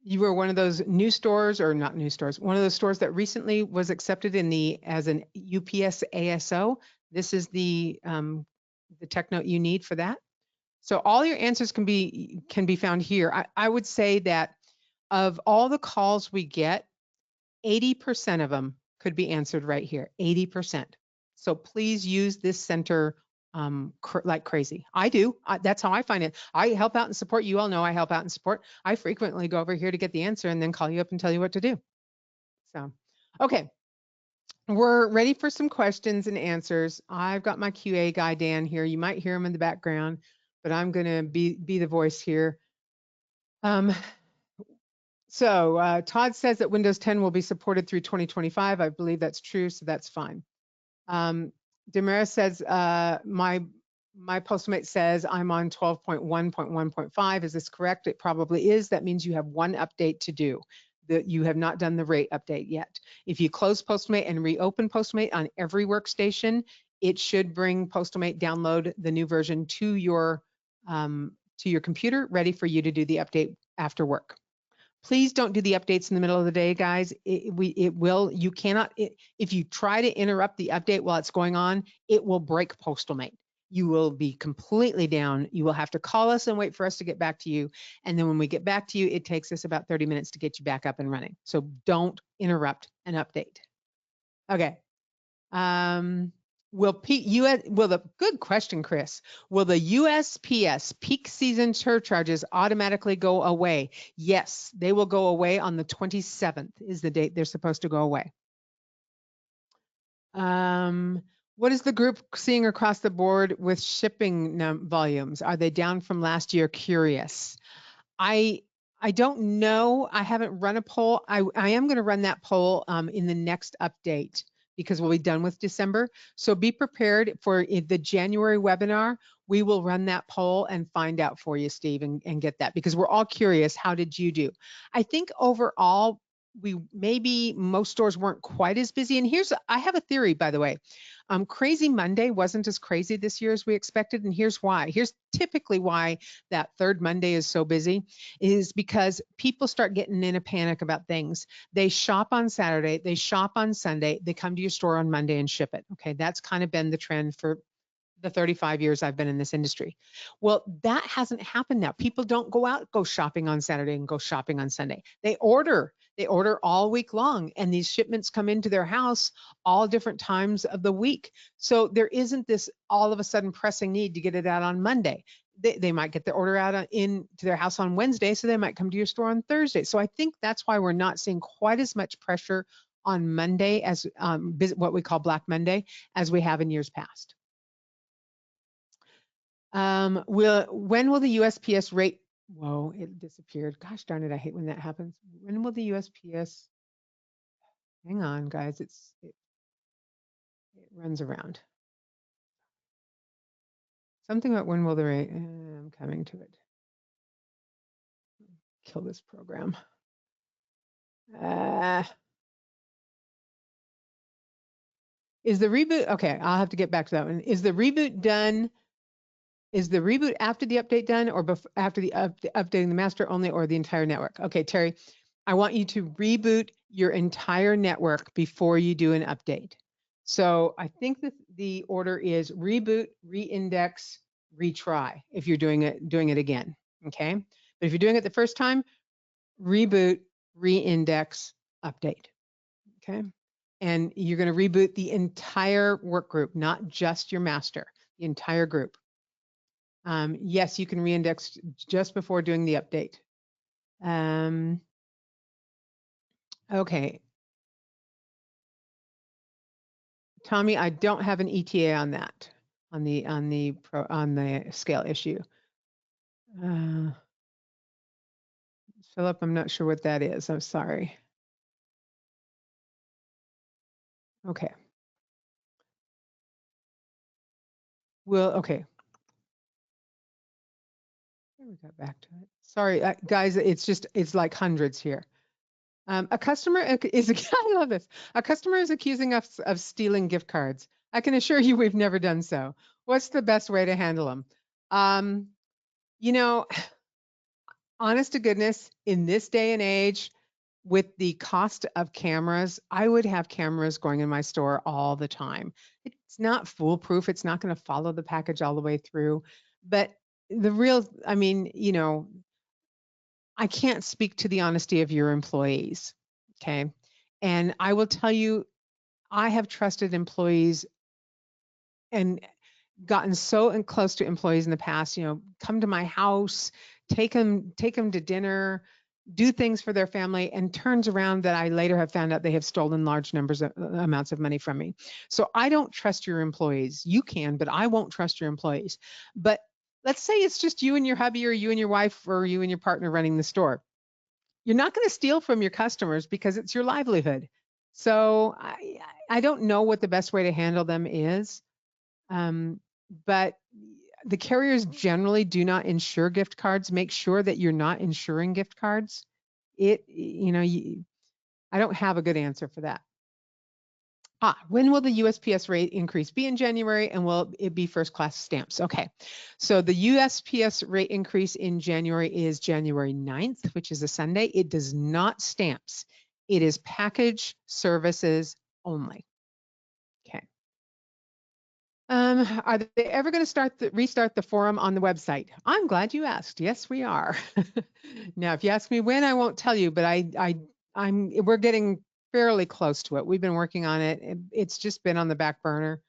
you were one of those new stores, or not new stores, one of those stores that recently was accepted as an UPS ASO, this is the tech note you need for that. So all your answers can be found here. I would say that of all the calls we get, 80% of them could be answered right here, 80%. So please use this center like crazy. I do. That's how I find it. I help out and support. You all know I help out and support. I frequently go over here to get the answer and then call you up and tell you what to do. So, okay. We're ready for some questions and answers. I've got my QA guy, Dan, here. You might hear him in the background, but I'm going to be the voice here. Todd says that Windows 10 will be supported through 2025. I believe that's true, so that's fine. Demara says, my PostalMate says I'm on 12.1.1.5. Is this correct? It probably is. That means you have one update to do. That you have not done the rate update yet. If you close PostalMate and reopen PostalMate on every workstation, it should bring PostalMate download the new version to your computer, ready for you to do the update after work. Please don't do the updates in the middle of the day, guys. You cannot, if you try to interrupt the update while it's going on, it will break PostalMate. You will be completely down. You will have to call us and wait for us to get back to you. And then when we get back to you, it takes us about 30 minutes to get you back up and running. So don't interrupt an update. Okay. Good question, Chris. Will the USPS peak season surcharges automatically go away? Yes, they will go away on the 27th is the date they're supposed to go away. What is the group seeing across the board with shipping volumes? Are they down from last year? Curious. I don't know. I haven't run a poll. I am going to run that poll in the next update, because we'll be done with December. So be prepared for the January webinar. We will run that poll and find out for you, Steve, and get that, because we're all curious, how did you do? I think overall, maybe most stores weren't quite as busy. And I have a theory, by the way. Crazy Monday wasn't as crazy this year as we expected. And here's why. Here's typically why that third Monday is so busy, is because people start getting in a panic about things. They shop on Saturday, they shop on Sunday, they come to your store on Monday and ship it. Okay, that's kind of been the trend for the 35 years I've been in this industry. Well, that hasn't happened now. People don't go shopping on Saturday and go shopping on Sunday. They order all week long, and these shipments come into their house all different times of the week. So there isn't this all of a sudden pressing need to get it out on Monday. They might get the order out into their house on Wednesday, so they might come to your store on Thursday. So I think that's why we're not seeing quite as much pressure on Monday as what we call Black Monday as we have in years past. When will the USPS rate? Whoa, it disappeared. Gosh darn it, I hate when that happens. When will the USPS? Hang on, guys. It runs around. Something about when will the rate? I'm coming to it. Kill this program. Is the reboot? Okay, I'll have to get back to that one. Is the reboot done? Is the reboot after the update done, or after the updating the master only, or the entire network? Okay, Terry, I want you to reboot your entire network before you do an update. So I think that the order is reboot, reindex, retry if you're doing it again. Okay, but if you're doing it the first time, reboot, reindex, update. Okay, and you're going to reboot the entire work group, not just your master, the entire group. Yes, you can reindex just before doing the update. Okay. Tommy, I don't have an ETA on that, on the scale issue. Philip, I'm not sure what that is. I'm sorry. Okay. Okay. We got back to it. Sorry, guys, it's like hundreds here. A customer is, I love this. A customer is accusing us of stealing gift cards. I can assure you we've never done so. What's the best way to handle them? You know, honest to goodness, in this day and age, with the cost of cameras, I would have cameras going in my store all the time. It's not foolproof. It's not going to follow the package all the way through. But I mean, I can't speak to the honesty of your employees. Okay. And I will tell you, I have trusted employees and gotten so close to employees in the past, come to my house, take them to dinner, do things for their family, and turns around that I later have found out they have stolen large amounts of money from me. So I don't trust your employees. You can, but I won't trust your employees. But let's say it's just you and your hubby, or you and your wife, or you and your partner running the store. You're not going to steal from your customers because it's your livelihood. So I don't know what the best way to handle them is. Um, but the carriers generally do not insure gift cards. Make sure that you're not insuring gift cards. I don't have a good answer for that. When will the USPS rate increase be in January, and will it be first class stamps? Okay, so the USPS rate increase in January is January 9th, which is a Sunday. It does not stamps. It is package services only. Okay. Are they ever going to restart the forum on the website? I'm glad you asked. Yes, we are. Now, if you ask me when, I won't tell you, but we're getting fairly close to it. We've been working on it. It's just been on the back burner,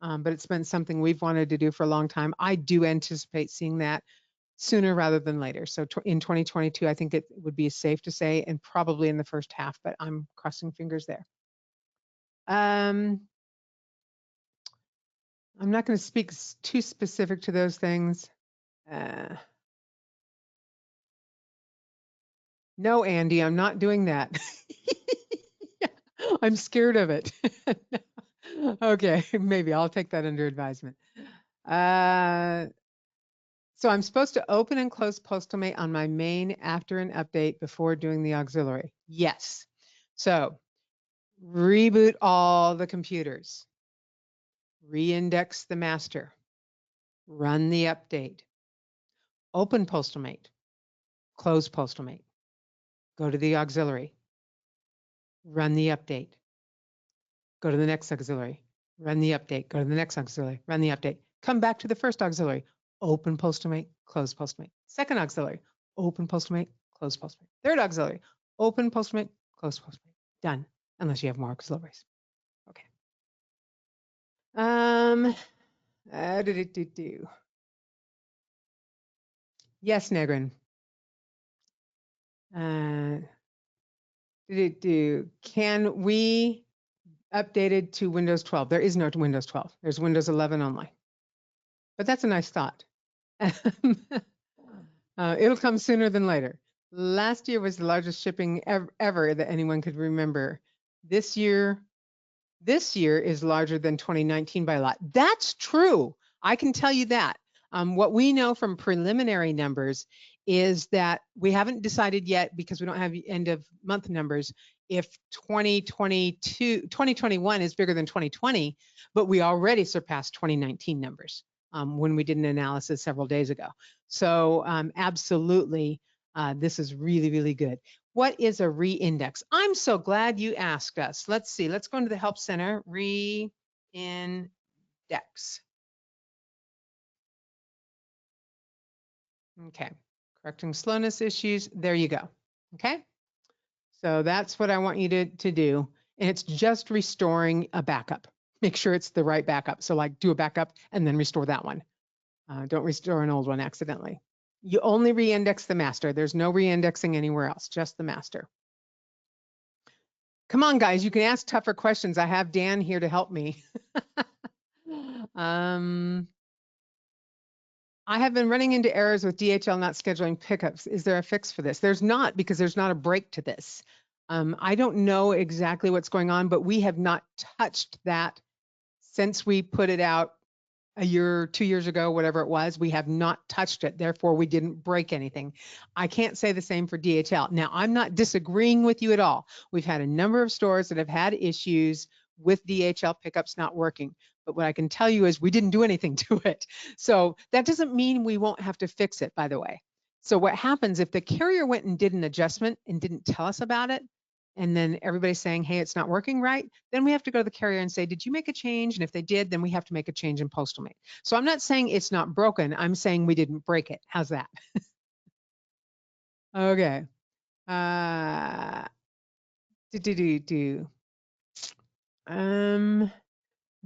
but it's been something we've wanted to do for a long time. I do anticipate seeing that sooner rather than later. So in 2022, I think it would be safe to say, and probably in the first half, but I'm crossing fingers there. I'm not going to speak too specific to those things. No, Andy, I'm not doing that. I'm scared of it. Okay, maybe I'll take that under advisement. So I'm supposed to open and close PostalMate on my main after an update before doing the auxiliary. Yes. So reboot all the computers, reindex the master, run the update, open PostalMate, close PostalMate, go to the auxiliary, run the update, go to the next auxiliary, run the update, go to the next auxiliary, run the update, come back to the first auxiliary, open PostalMate, close PostalMate, second auxiliary, open PostalMate, close PostalMate, third auxiliary, open PostalMate, close PostalMate. Done, unless you have more auxiliaries. Okay. Yes, Negrin. Can we update it to Windows 12? There is no Windows 12. There's Windows 11 only. But that's a nice thought. It'll come sooner than later. Last year was the largest shipping ever that anyone could remember. This year is larger than 2019 by a lot. That's true. I can tell you that. What we know from preliminary numbers is that we haven't decided yet, because we don't have end of month numbers, if 2021 is bigger than 2020, but we already surpassed 2019 numbers when we did an analysis several days ago. So absolutely, this is really, really good. What is a reindex? I'm so glad you asked us. Let's see. Let's go into the Help Center. Reindex. Okay. Correcting slowness issues. There you go. Okay. So that's what I want you to do. And it's just restoring a backup. Make sure it's the right backup. So like do a backup and then restore that one. Don't restore an old one accidentally. You only reindex the master. There's no reindexing anywhere else, just the master. Come on, guys, you can ask tougher questions. I have Dan here to help me. I have been running into errors with DHL not scheduling pickups. Is there a fix for this? There's not, because there's not a break to this. I don't know exactly what's going on, but we have not touched that since we put it out a year, 2 years ago, whatever it was. We have not touched it. Therefore, we didn't break anything. I can't say the same for DHL. Now, I'm not disagreeing with you at all. We've had a number of stores that have had issues with DHL pickups not working. But what I can tell you is we didn't do anything to it. So that doesn't mean we won't have to fix it, by the way. So what happens if the carrier went and did an adjustment and didn't tell us about it, and then everybody's saying, hey, it's not working right, then we have to go to the carrier and say, did you make a change? And if they did, then we have to make a change in PostalMate. So I'm not saying it's not broken. I'm saying we didn't break it. How's that? Okay.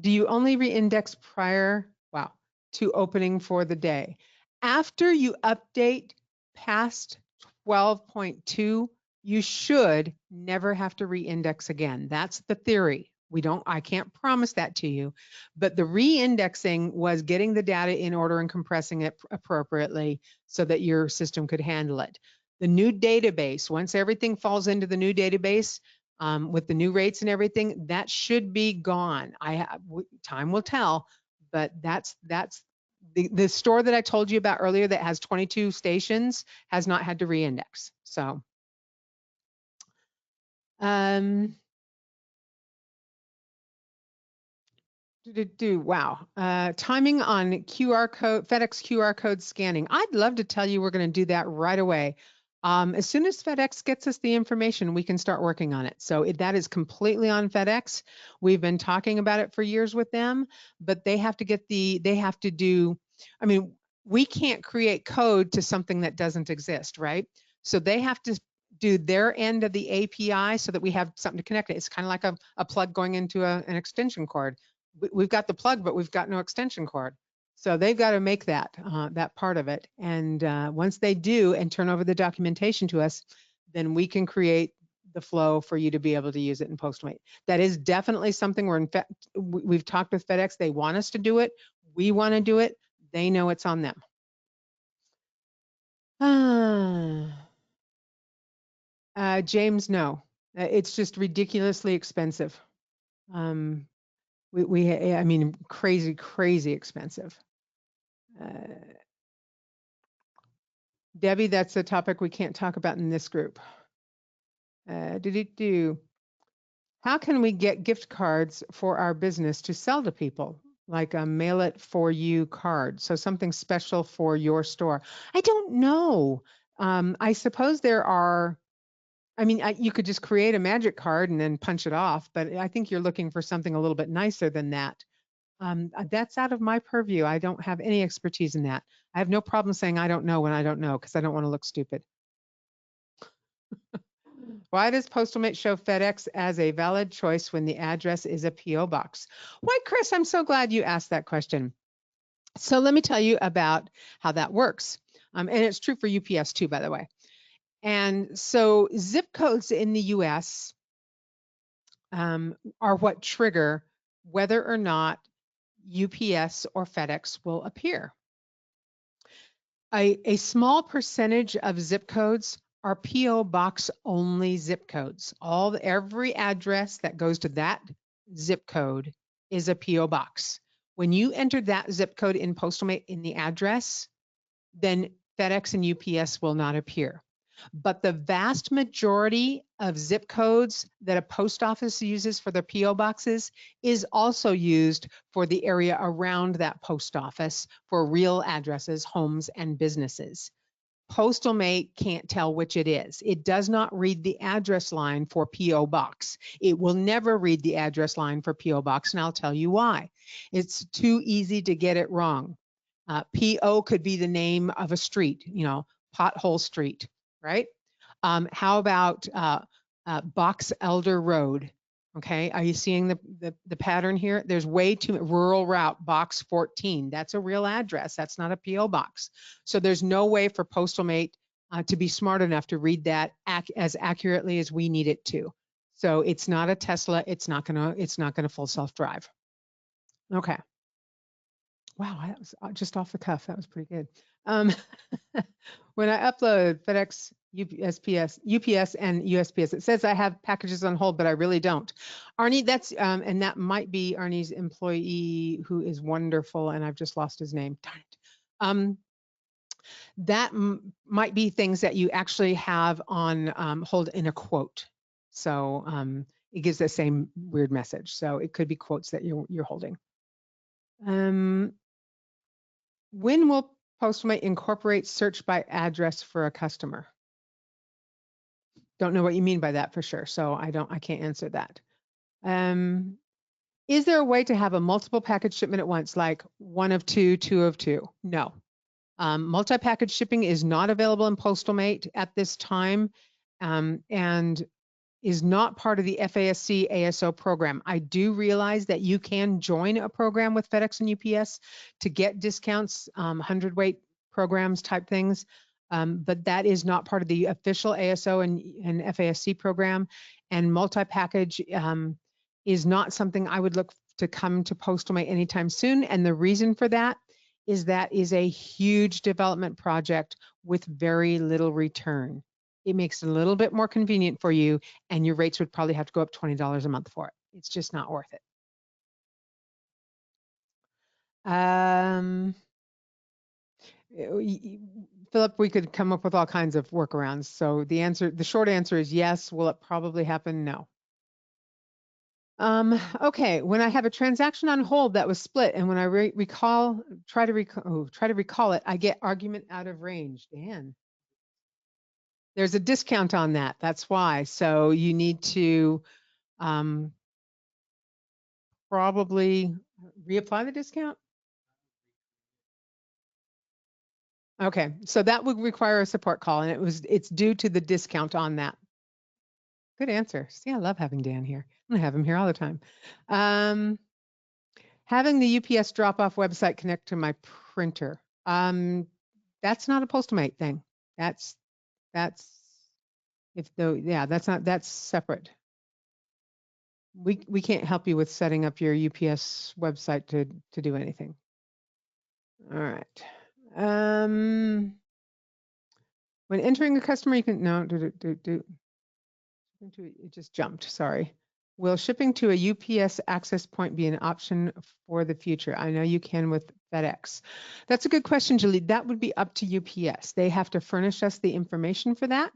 Do you only reindex prior, wow, to opening for the day? After you update past 12.2, you should never have to reindex again. That's the theory. I can't promise that to you, but the reindexing was getting the data in order and compressing it appropriately so that your system could handle it. The new database, once everything falls into the new database, with the new rates and everything, that should be gone. Time will tell, but that's the store that I told you about earlier that has 22 stations has not had to reindex. So, wow. Timing on QR code, FedEx QR code scanning. I'd love to tell you we're going to do that right away. As soon as FedEx gets us the information, we can start working on it. So that is completely on FedEx. We've been talking about it for years with them, but they have to do, I mean, we can't create code to something that doesn't exist, right? So they have to do their end of the API so that we have something to connect it. It's kind of like a plug going into an extension cord. We've got the plug, but we've got no extension cord. So they've got to make that part of it. And once they do and turn over the documentation to us, then we can create the flow for you to be able to use it in PostalMate. That is definitely something we've talked with FedEx. They want us to do it. We want to do it. They know it's on them. James, no. It's just ridiculously expensive. I mean, crazy expensive. Debbie, that's a topic we can't talk about in this group. How can we get gift cards for our business to sell to people? Like a mail it for you card. So something special for your store. I don't know. I suppose there are, you could just create a magic card and then punch it off, but I think you're looking for something a little bit nicer than that. That's out of my purview. I don't have any expertise in that. I have no problem saying I don't know when I don't know because I don't want to look stupid. Why does PostalMate show FedEx as a valid choice when the address is a PO box? Why, Chris, I'm so glad you asked that question. So let me tell you about how that works. And it's true for UPS too, by the way. And so zip codes in the US are what trigger whether or not UPS or FedEx will appear. A small percentage of zip codes are PO box only zip codes. Every address that goes to that zip code is a PO box. When you enter that zip code in PostalMate in the address, then FedEx and UPS will not appear. But the vast majority of zip codes that a post office uses for their PO boxes is also used for the area around that post office for real addresses, homes, and businesses. PostalMate can't tell which it is. It does not read the address line for PO box. It will never read the address line for PO box, and I'll tell you why. It's too easy to get it wrong. PO could be the name of a street, Pothole Street, right? How about Box Elder Road? Okay, are you seeing the pattern here? There's way too rural route, box 14. That's a real address. That's not a PO box. So there's no way for PostalMate to be smart enough to read that as accurately as we need it to. So it's not a Tesla. It's not gonna full self-drive. Okay. Wow, that was just off the cuff. That was pretty good. When I upload FedEx, UPS, and USPS, it says I have packages on hold, but I really don't. Arnie, and that might be Arnie's employee who is wonderful, and I've just lost his name. Darn it. That might be things that you actually have on hold in a quote. So it gives the same weird message. So it could be quotes that you're holding. When will PostalMate incorporate search by address for a customer? Don't know what you mean by that for sure, so I can't answer that. Is there a way to have a multiple package shipment at once, like 1 of 2, 2 of 2? No. Multi-package shipping is not available in PostalMate at this time, and is not part of the FASC ASO program. I do realize that you can join a program with FedEx and UPS to get discounts, 100-weight programs type things, but that is not part of the official ASO and FASC program. And multi-package is not something I would look to come to PostalMate anytime soon. And the reason for that is a huge development project with very little return. It makes it a little bit more convenient for you, and your rates would probably have to go up $20 a month for it. It's just not worth it. Philip, we could come up with all kinds of workarounds. So the short answer is yes. Will it probably happen? No. Okay, when I have a transaction on hold that was split, and when I try to recall it, I get argument out of range. Dan, there's a discount on that. That's why. So you need to probably reapply the discount. Okay, so that would require a support call, and it's due to the discount on that. Good answer. See, I love having Dan here. I'm gonna have him here all the time. Having the UPS drop-off website connect to my printer. That's not a PostalMate thing. That's separate. We can't help you with setting up your UPS website to do anything. All right. When entering a customer, you can it just jumped. Sorry. Will shipping to a UPS access point be an option for the future? I know you can with FedEx. That's a good question, Julie. That would be up to UPS. They have to furnish us the information for that.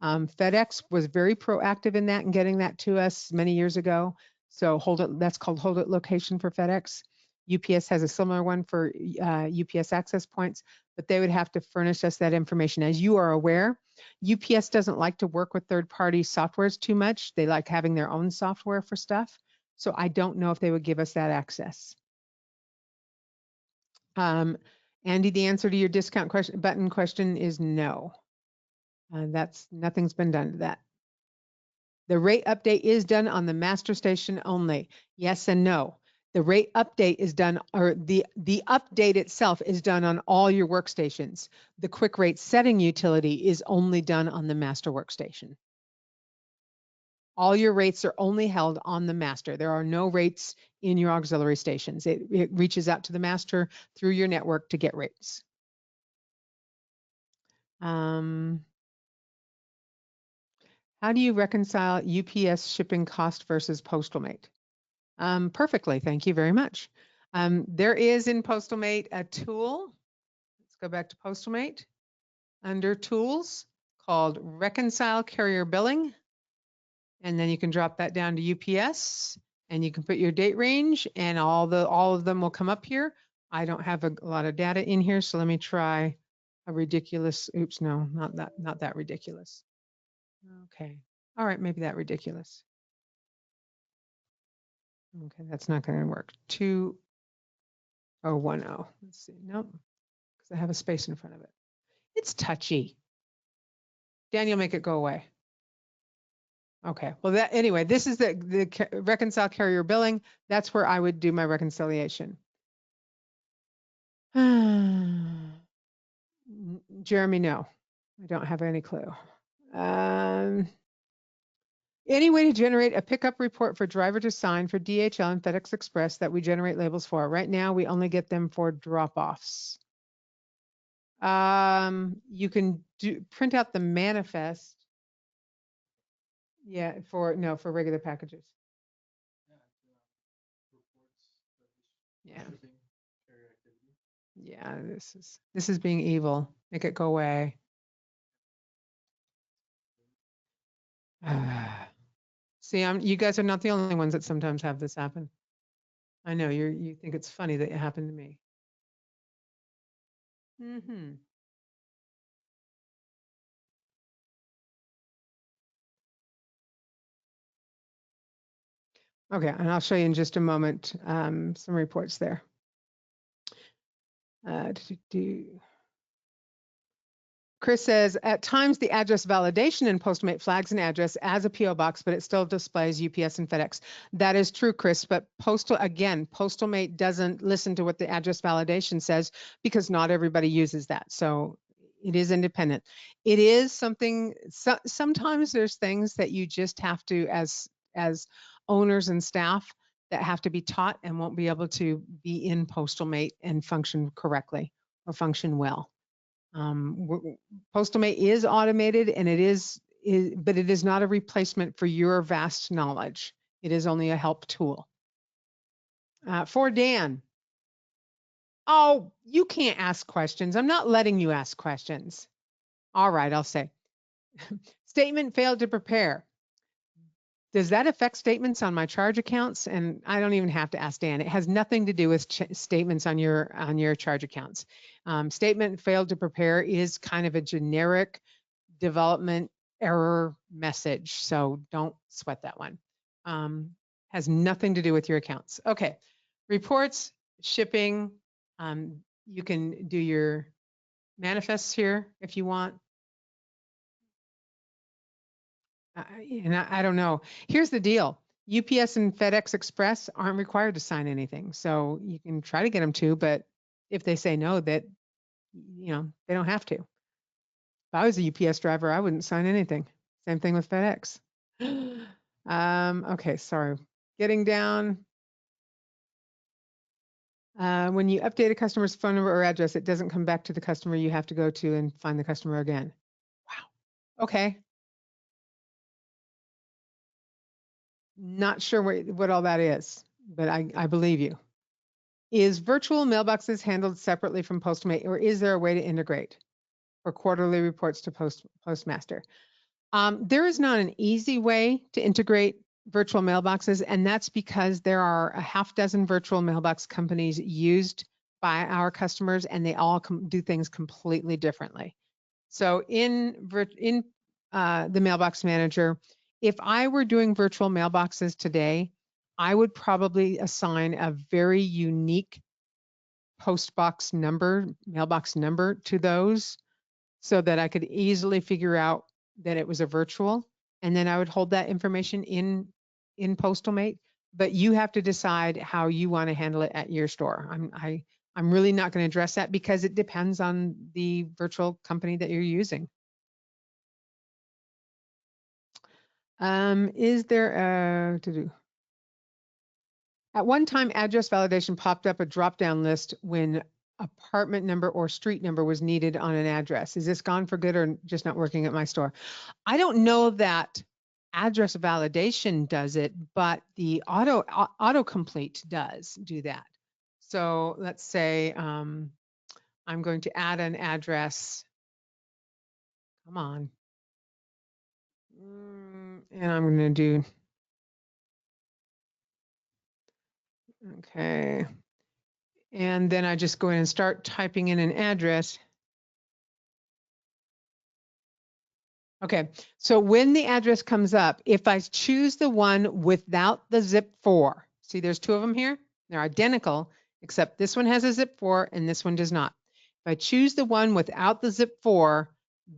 FedEx was very proactive in that and getting that to us many years ago. So that's called Hold It location for FedEx. UPS has a similar one for UPS access points, but they would have to furnish us that information. As you are aware, UPS doesn't like to work with third-party softwares too much. They like having their own software for stuff. So I don't know if they would give us that access. Andy, the answer to your discount button question is no. Nothing's been done to that. The rate update is done on the master station only. Yes and no. The rate update is done, or the update itself is done on all your workstations. The quick rate setting utility is only done on the master workstation. All your rates are only held on the master. There are no rates in your auxiliary stations. It reaches out to the master through your network to get rates. How do you reconcile UPS shipping cost versus PostalMate? Perfectly, thank you very much. There is in PostalMate a tool. Let's go back to PostalMate. Under Tools called Reconcile Carrier Billing. And then you can drop that down to UPS and you can put your date range and all of them will come up here. I don't have a lot of data in here, so let me try a ridiculous, oops, no, not that ridiculous. Okay, all right, maybe that ridiculous. Okay, that's not going to work. 2010. Let's see. Nope, because I have a space in front of it. It's touchy. Daniel, make it go away. Okay. Well, anyway, this is the reconcile carrier billing. That's where I would do my reconciliation. Jeremy, no, I don't have any clue. Any way to generate a pickup report for driver to sign for DHL and FedEx Express that we generate labels for? Right now, we only get them for drop-offs. You can print out the manifest. Yeah, for regular packages. Yeah. Yeah, this is being evil. Make it go away. See, you guys are not the only ones that sometimes have this happen. I know you think it's funny that it happened to me. Okay, and I'll show you in just a moment some reports there. Chris says, at times the address validation in PostalMate flags an address as a PO box, but it still displays UPS and FedEx. That is true, Chris, but PostalMate doesn't listen to what the address validation says because not everybody uses that. So it is independent. It is something, sometimes there's things that you just have to, as owners and staff, that have to be taught and won't be able to be in PostalMate and function correctly or function well. PostalMate is automated, and but it is not a replacement for your vast knowledge. It is only a help tool. For Dan, oh, you can't ask questions. I'm not letting you ask questions. All right, I'll say. Statement failed to prepare. Does that affect statements on my charge accounts? And I don't even have to ask Dan. It has nothing to do with statements on your charge accounts. Statement failed to prepare is kind of a generic development error message, so don't sweat that one. Has nothing to do with your accounts. Okay, reports, shipping. You can do your manifests here if you want. And I don't know. Here's the deal. UPS and FedEx Express aren't required to sign anything. So you can try to get them to, but if they say no, that, they don't have to. If I was a UPS driver, I wouldn't sign anything. Same thing with FedEx. Okay, sorry. Getting down. When you update a customer's phone number or address, it doesn't come back to the customer. You have to go to and find the customer again. Wow. Okay. Not sure what all that is, but I believe you. Is virtual mailboxes handled separately from PostalMate, or is there a way to integrate for quarterly reports to Postmaster? There is not an easy way to integrate virtual mailboxes, and that's because there are a half dozen virtual mailbox companies used by our customers, and they all do things completely differently. So in the Mailbox Manager, if I were doing virtual mailboxes today, I would probably assign a very unique mailbox number to those so that I could easily figure out that it was a virtual, and then I would hold that information in PostalMate. But you have to decide how you want to handle it at your store. I'm really not going to address that because it depends on the virtual company that you're using. Is there to do? At one time, address validation popped up a drop-down list when apartment number or street number was needed on an address. Is this gone for good or just not working at my store? I don't know that address validation does it, but the autocomplete does do that. So let's say I'm going to add an address. Come on. And I'm going to do, okay. And then I just go in and start typing in an address. Okay, so when the address comes up, if I choose the one without the zip 4, see there's two of them here? They're identical, except this one has a zip 4 and this one does not. If I choose the one without the zip 4,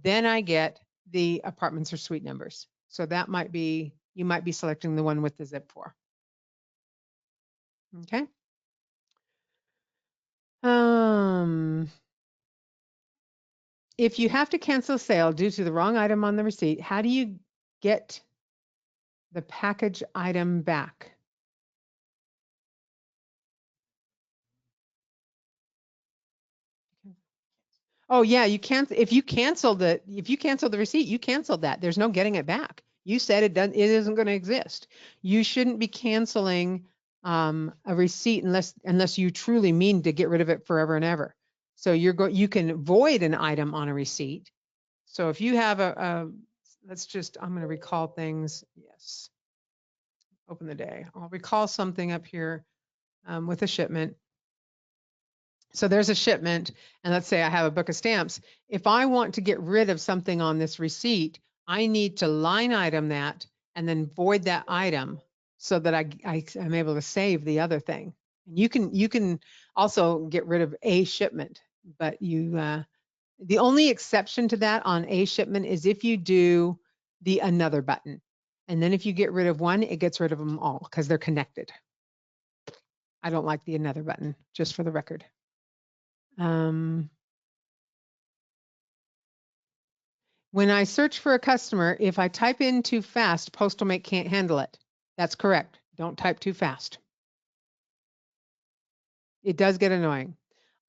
then I get the apartments or suite numbers. So that might be, you might be selecting the one with the zip 4. Okay. If you have to cancel a sale due to the wrong item on the receipt, how do you get the package item back? Oh yeah, you can't. If you cancel the receipt, you canceled that. There's no getting it back. You said it doesn't. It isn't going to exist. You shouldn't be canceling a receipt unless you truly mean to get rid of it forever and ever. So you can void an item on a receipt. So if you have I'm going to recall things. Yes. Open the day. I'll recall something up here with a shipment. So there's a shipment, and let's say I have a book of stamps. If I want to get rid of something on this receipt, I need to line item that and then void that item so that I'm able to save the other thing. And you can also get rid of a shipment, but The only exception to that on a shipment is if you do the another button. And then if you get rid of one, it gets rid of them all because they're connected. I don't like the another button, just for the record. When I search for a customer, if I type in too fast, PostalMate can't handle it. That's correct. Don't type too fast. It does get annoying.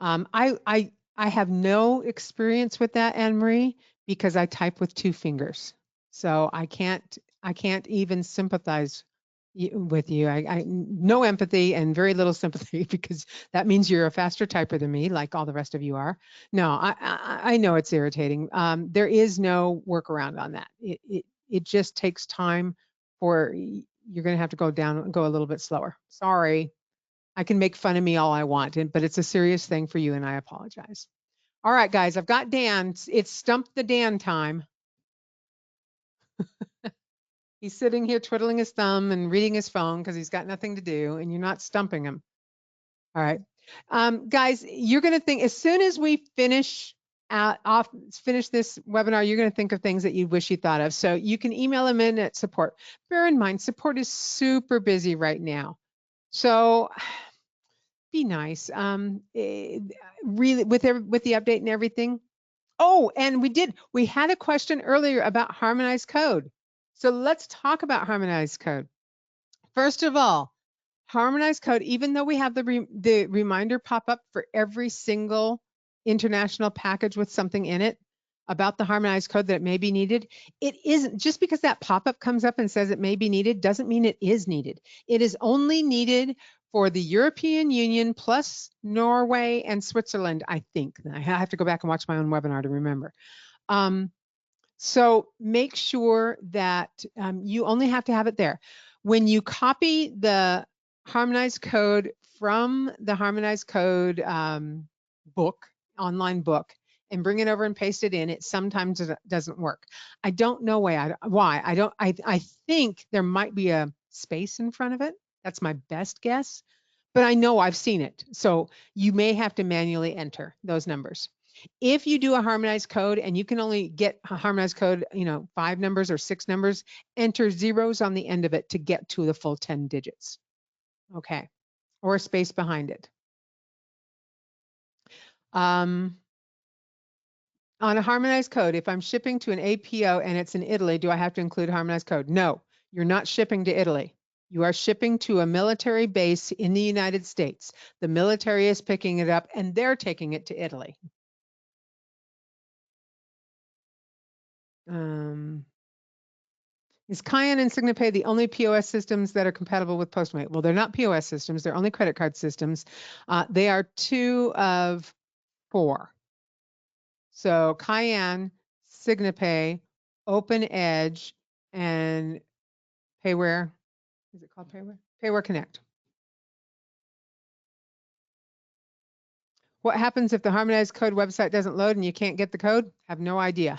I have no experience with that, Anne Marie, because I type with two fingers. So I can't even sympathize with you. I no empathy and very little sympathy because that means you're a faster typer than me, like all the rest of you are. No, I know it's irritating. There is no workaround on that. It just takes time for you're going to have to go a little bit slower. Sorry. I can make fun of me all I want, but it's a serious thing for you, and I apologize. All right, guys, I've got Dan. It's Stump the Dan time. He's sitting here twiddling his thumb and reading his phone because he's got nothing to do, and you're not stumping him. All right. Guys, you're going to think as soon as we finish this webinar, you're going to think of things that you wish you thought of. So you can email them in at support. Bear in mind, support is super busy right now. So be nice. Really with the update and everything. Oh, and we had a question earlier about harmonized code. So let's talk about harmonized code. First of all, harmonized code, even though we have the reminder pop up for every single international package with something in it about the harmonized code that may be needed, it isn't just because that pop-up comes up and says it may be needed doesn't mean it is needed. It is only needed for the European Union plus Norway and Switzerland, I think. I have to go back and watch my own webinar to remember. So make sure that you only have to have it there. When you copy the harmonized code from the harmonized code book, online book, and bring it over and paste it in, it sometimes doesn't work. I don't know why. I think there might be a space in front of it. That's my best guess, but I know I've seen it. So you may have to manually enter those numbers. If you do a harmonized code and you can only get a harmonized code, 5 numbers or 6 numbers, enter zeros on the end of it to get to the full 10 digits. Okay. Or a space behind it. On a harmonized code, if I'm shipping to an APO and it's in Italy, do I have to include harmonized code? No, you're not shipping to Italy. You are shipping to a military base in the United States. The military is picking it up and they're taking it to Italy. Is Cayenne and SignaPay the only POS systems that are compatible with PostalMate? Well, they're not POS systems. They're only credit card systems. They are 2 of 4. So Cayenne, SignaPay, OpenEdge, and Payware. Is it called Payware? Payware Connect. What happens if the harmonized code website doesn't load and you can't get the code? Have no idea.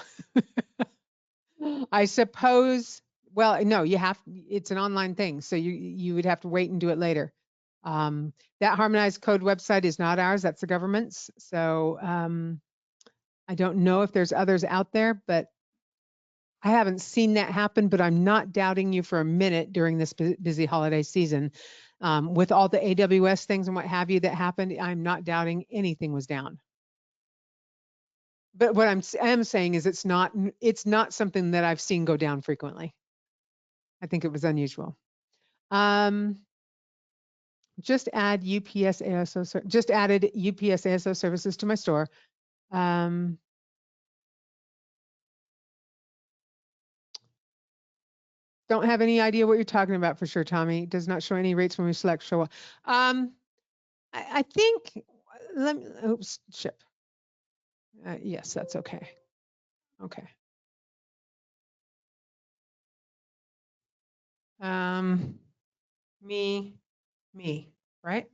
I suppose, well, no, it's an online thing. So you would have to wait and do it later. That harmonized code website is not ours, that's the government's. So I don't know if there's others out there, but I haven't seen that happen, but I'm not doubting you for a minute during this busy holiday season. With all the AWS things and what have you that happened, I'm not doubting anything was down. But what I am saying is it's not something that I've seen go down frequently. I think it was unusual. Just add UPS ASO. Just added UPS ASO services to my store. Don't have any idea what you're talking about for sure, Tommy. Does not show any rates when we select show. I think oops, ship. Yes, that's okay. Okay. Me, right?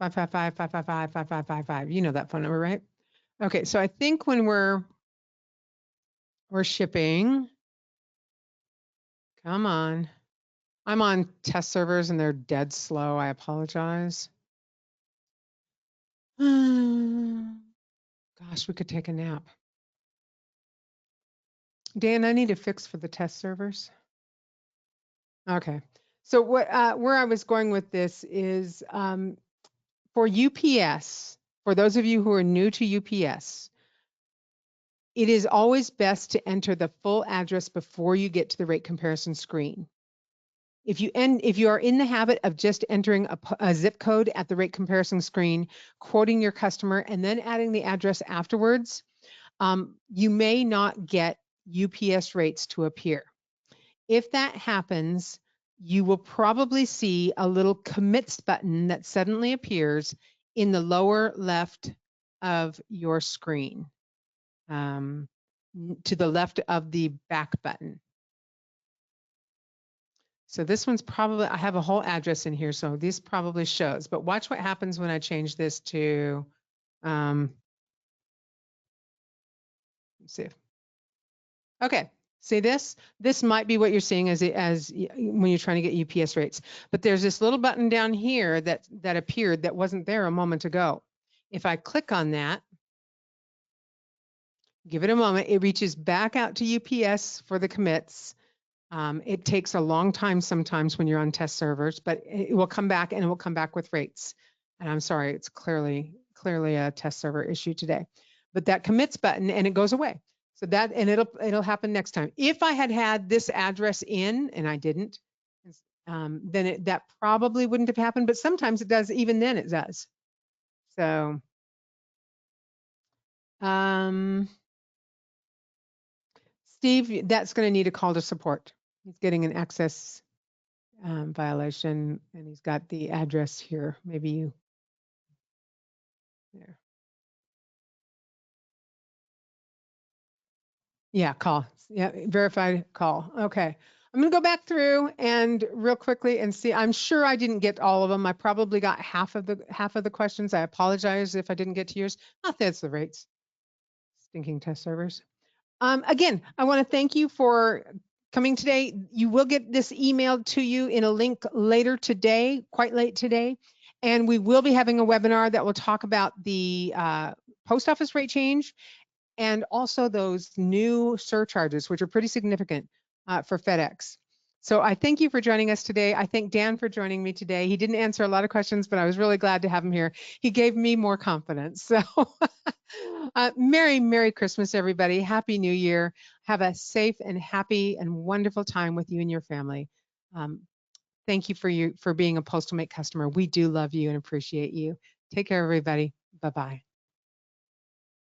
555-555-5555. You know that phone number, right? Okay, so I think when we're shipping, come on. I'm on test servers and they're dead slow. I apologize. Gosh, Gosh, we could take a nap. Dan, I need a fix for the test servers. Okay. So where I was going with this is for UPS, for those of you who are new to UPS, it is always best to enter the full address before you get to the rate comparison screen. If you are in the habit of just entering a zip code at the rate comparison screen, quoting your customer, and then adding the address afterwards, you may not get UPS rates to appear. If that happens, you will probably see a little commits button that suddenly appears in the lower left of your screen, to the left of the back button. So this one's probably, I have a whole address in here, so this probably shows, but watch what happens when I change this to, let's see. Okay, see this? This might be what you're seeing as when you're trying to get UPS rates, but there's this little button down here that appeared that wasn't there a moment ago. If I click on that, give it a moment, it reaches back out to UPS for the commits. It takes a long time sometimes when you're on test servers, but it will come back, and it will come back with rates. And I'm sorry, it's clearly a test server issue today. But that commits button, and it goes away. So that, and it'll happen next time. If I had this address in and I didn't, then that probably wouldn't have happened. But sometimes it does. Even then, it does. So. Steve, that's going to need a call to support. He's getting an access violation, and he's got the address here. Maybe you there. Yeah, call. Yeah, verified call. Okay. I'm going to go back through and real quickly and see. I'm sure I didn't get all of them. I probably got half of the questions. I apologize if I didn't get to yours. Not that's the rates. Stinking test servers. Again, I want to thank you for coming today. You will get this emailed to you in a link later today, quite late today. And we will be having a webinar that will talk about the post office rate change and also those new surcharges, which are pretty significant for FedEx. So I thank you for joining us today. I thank Dan for joining me today. He didn't answer a lot of questions, but I was really glad to have him here. He gave me more confidence. So Merry Christmas, everybody. Happy New Year. Have a safe and happy and wonderful time with you and your family. Thank you for being a PostalMate customer. We do love you and appreciate you. Take care, everybody. Bye-bye.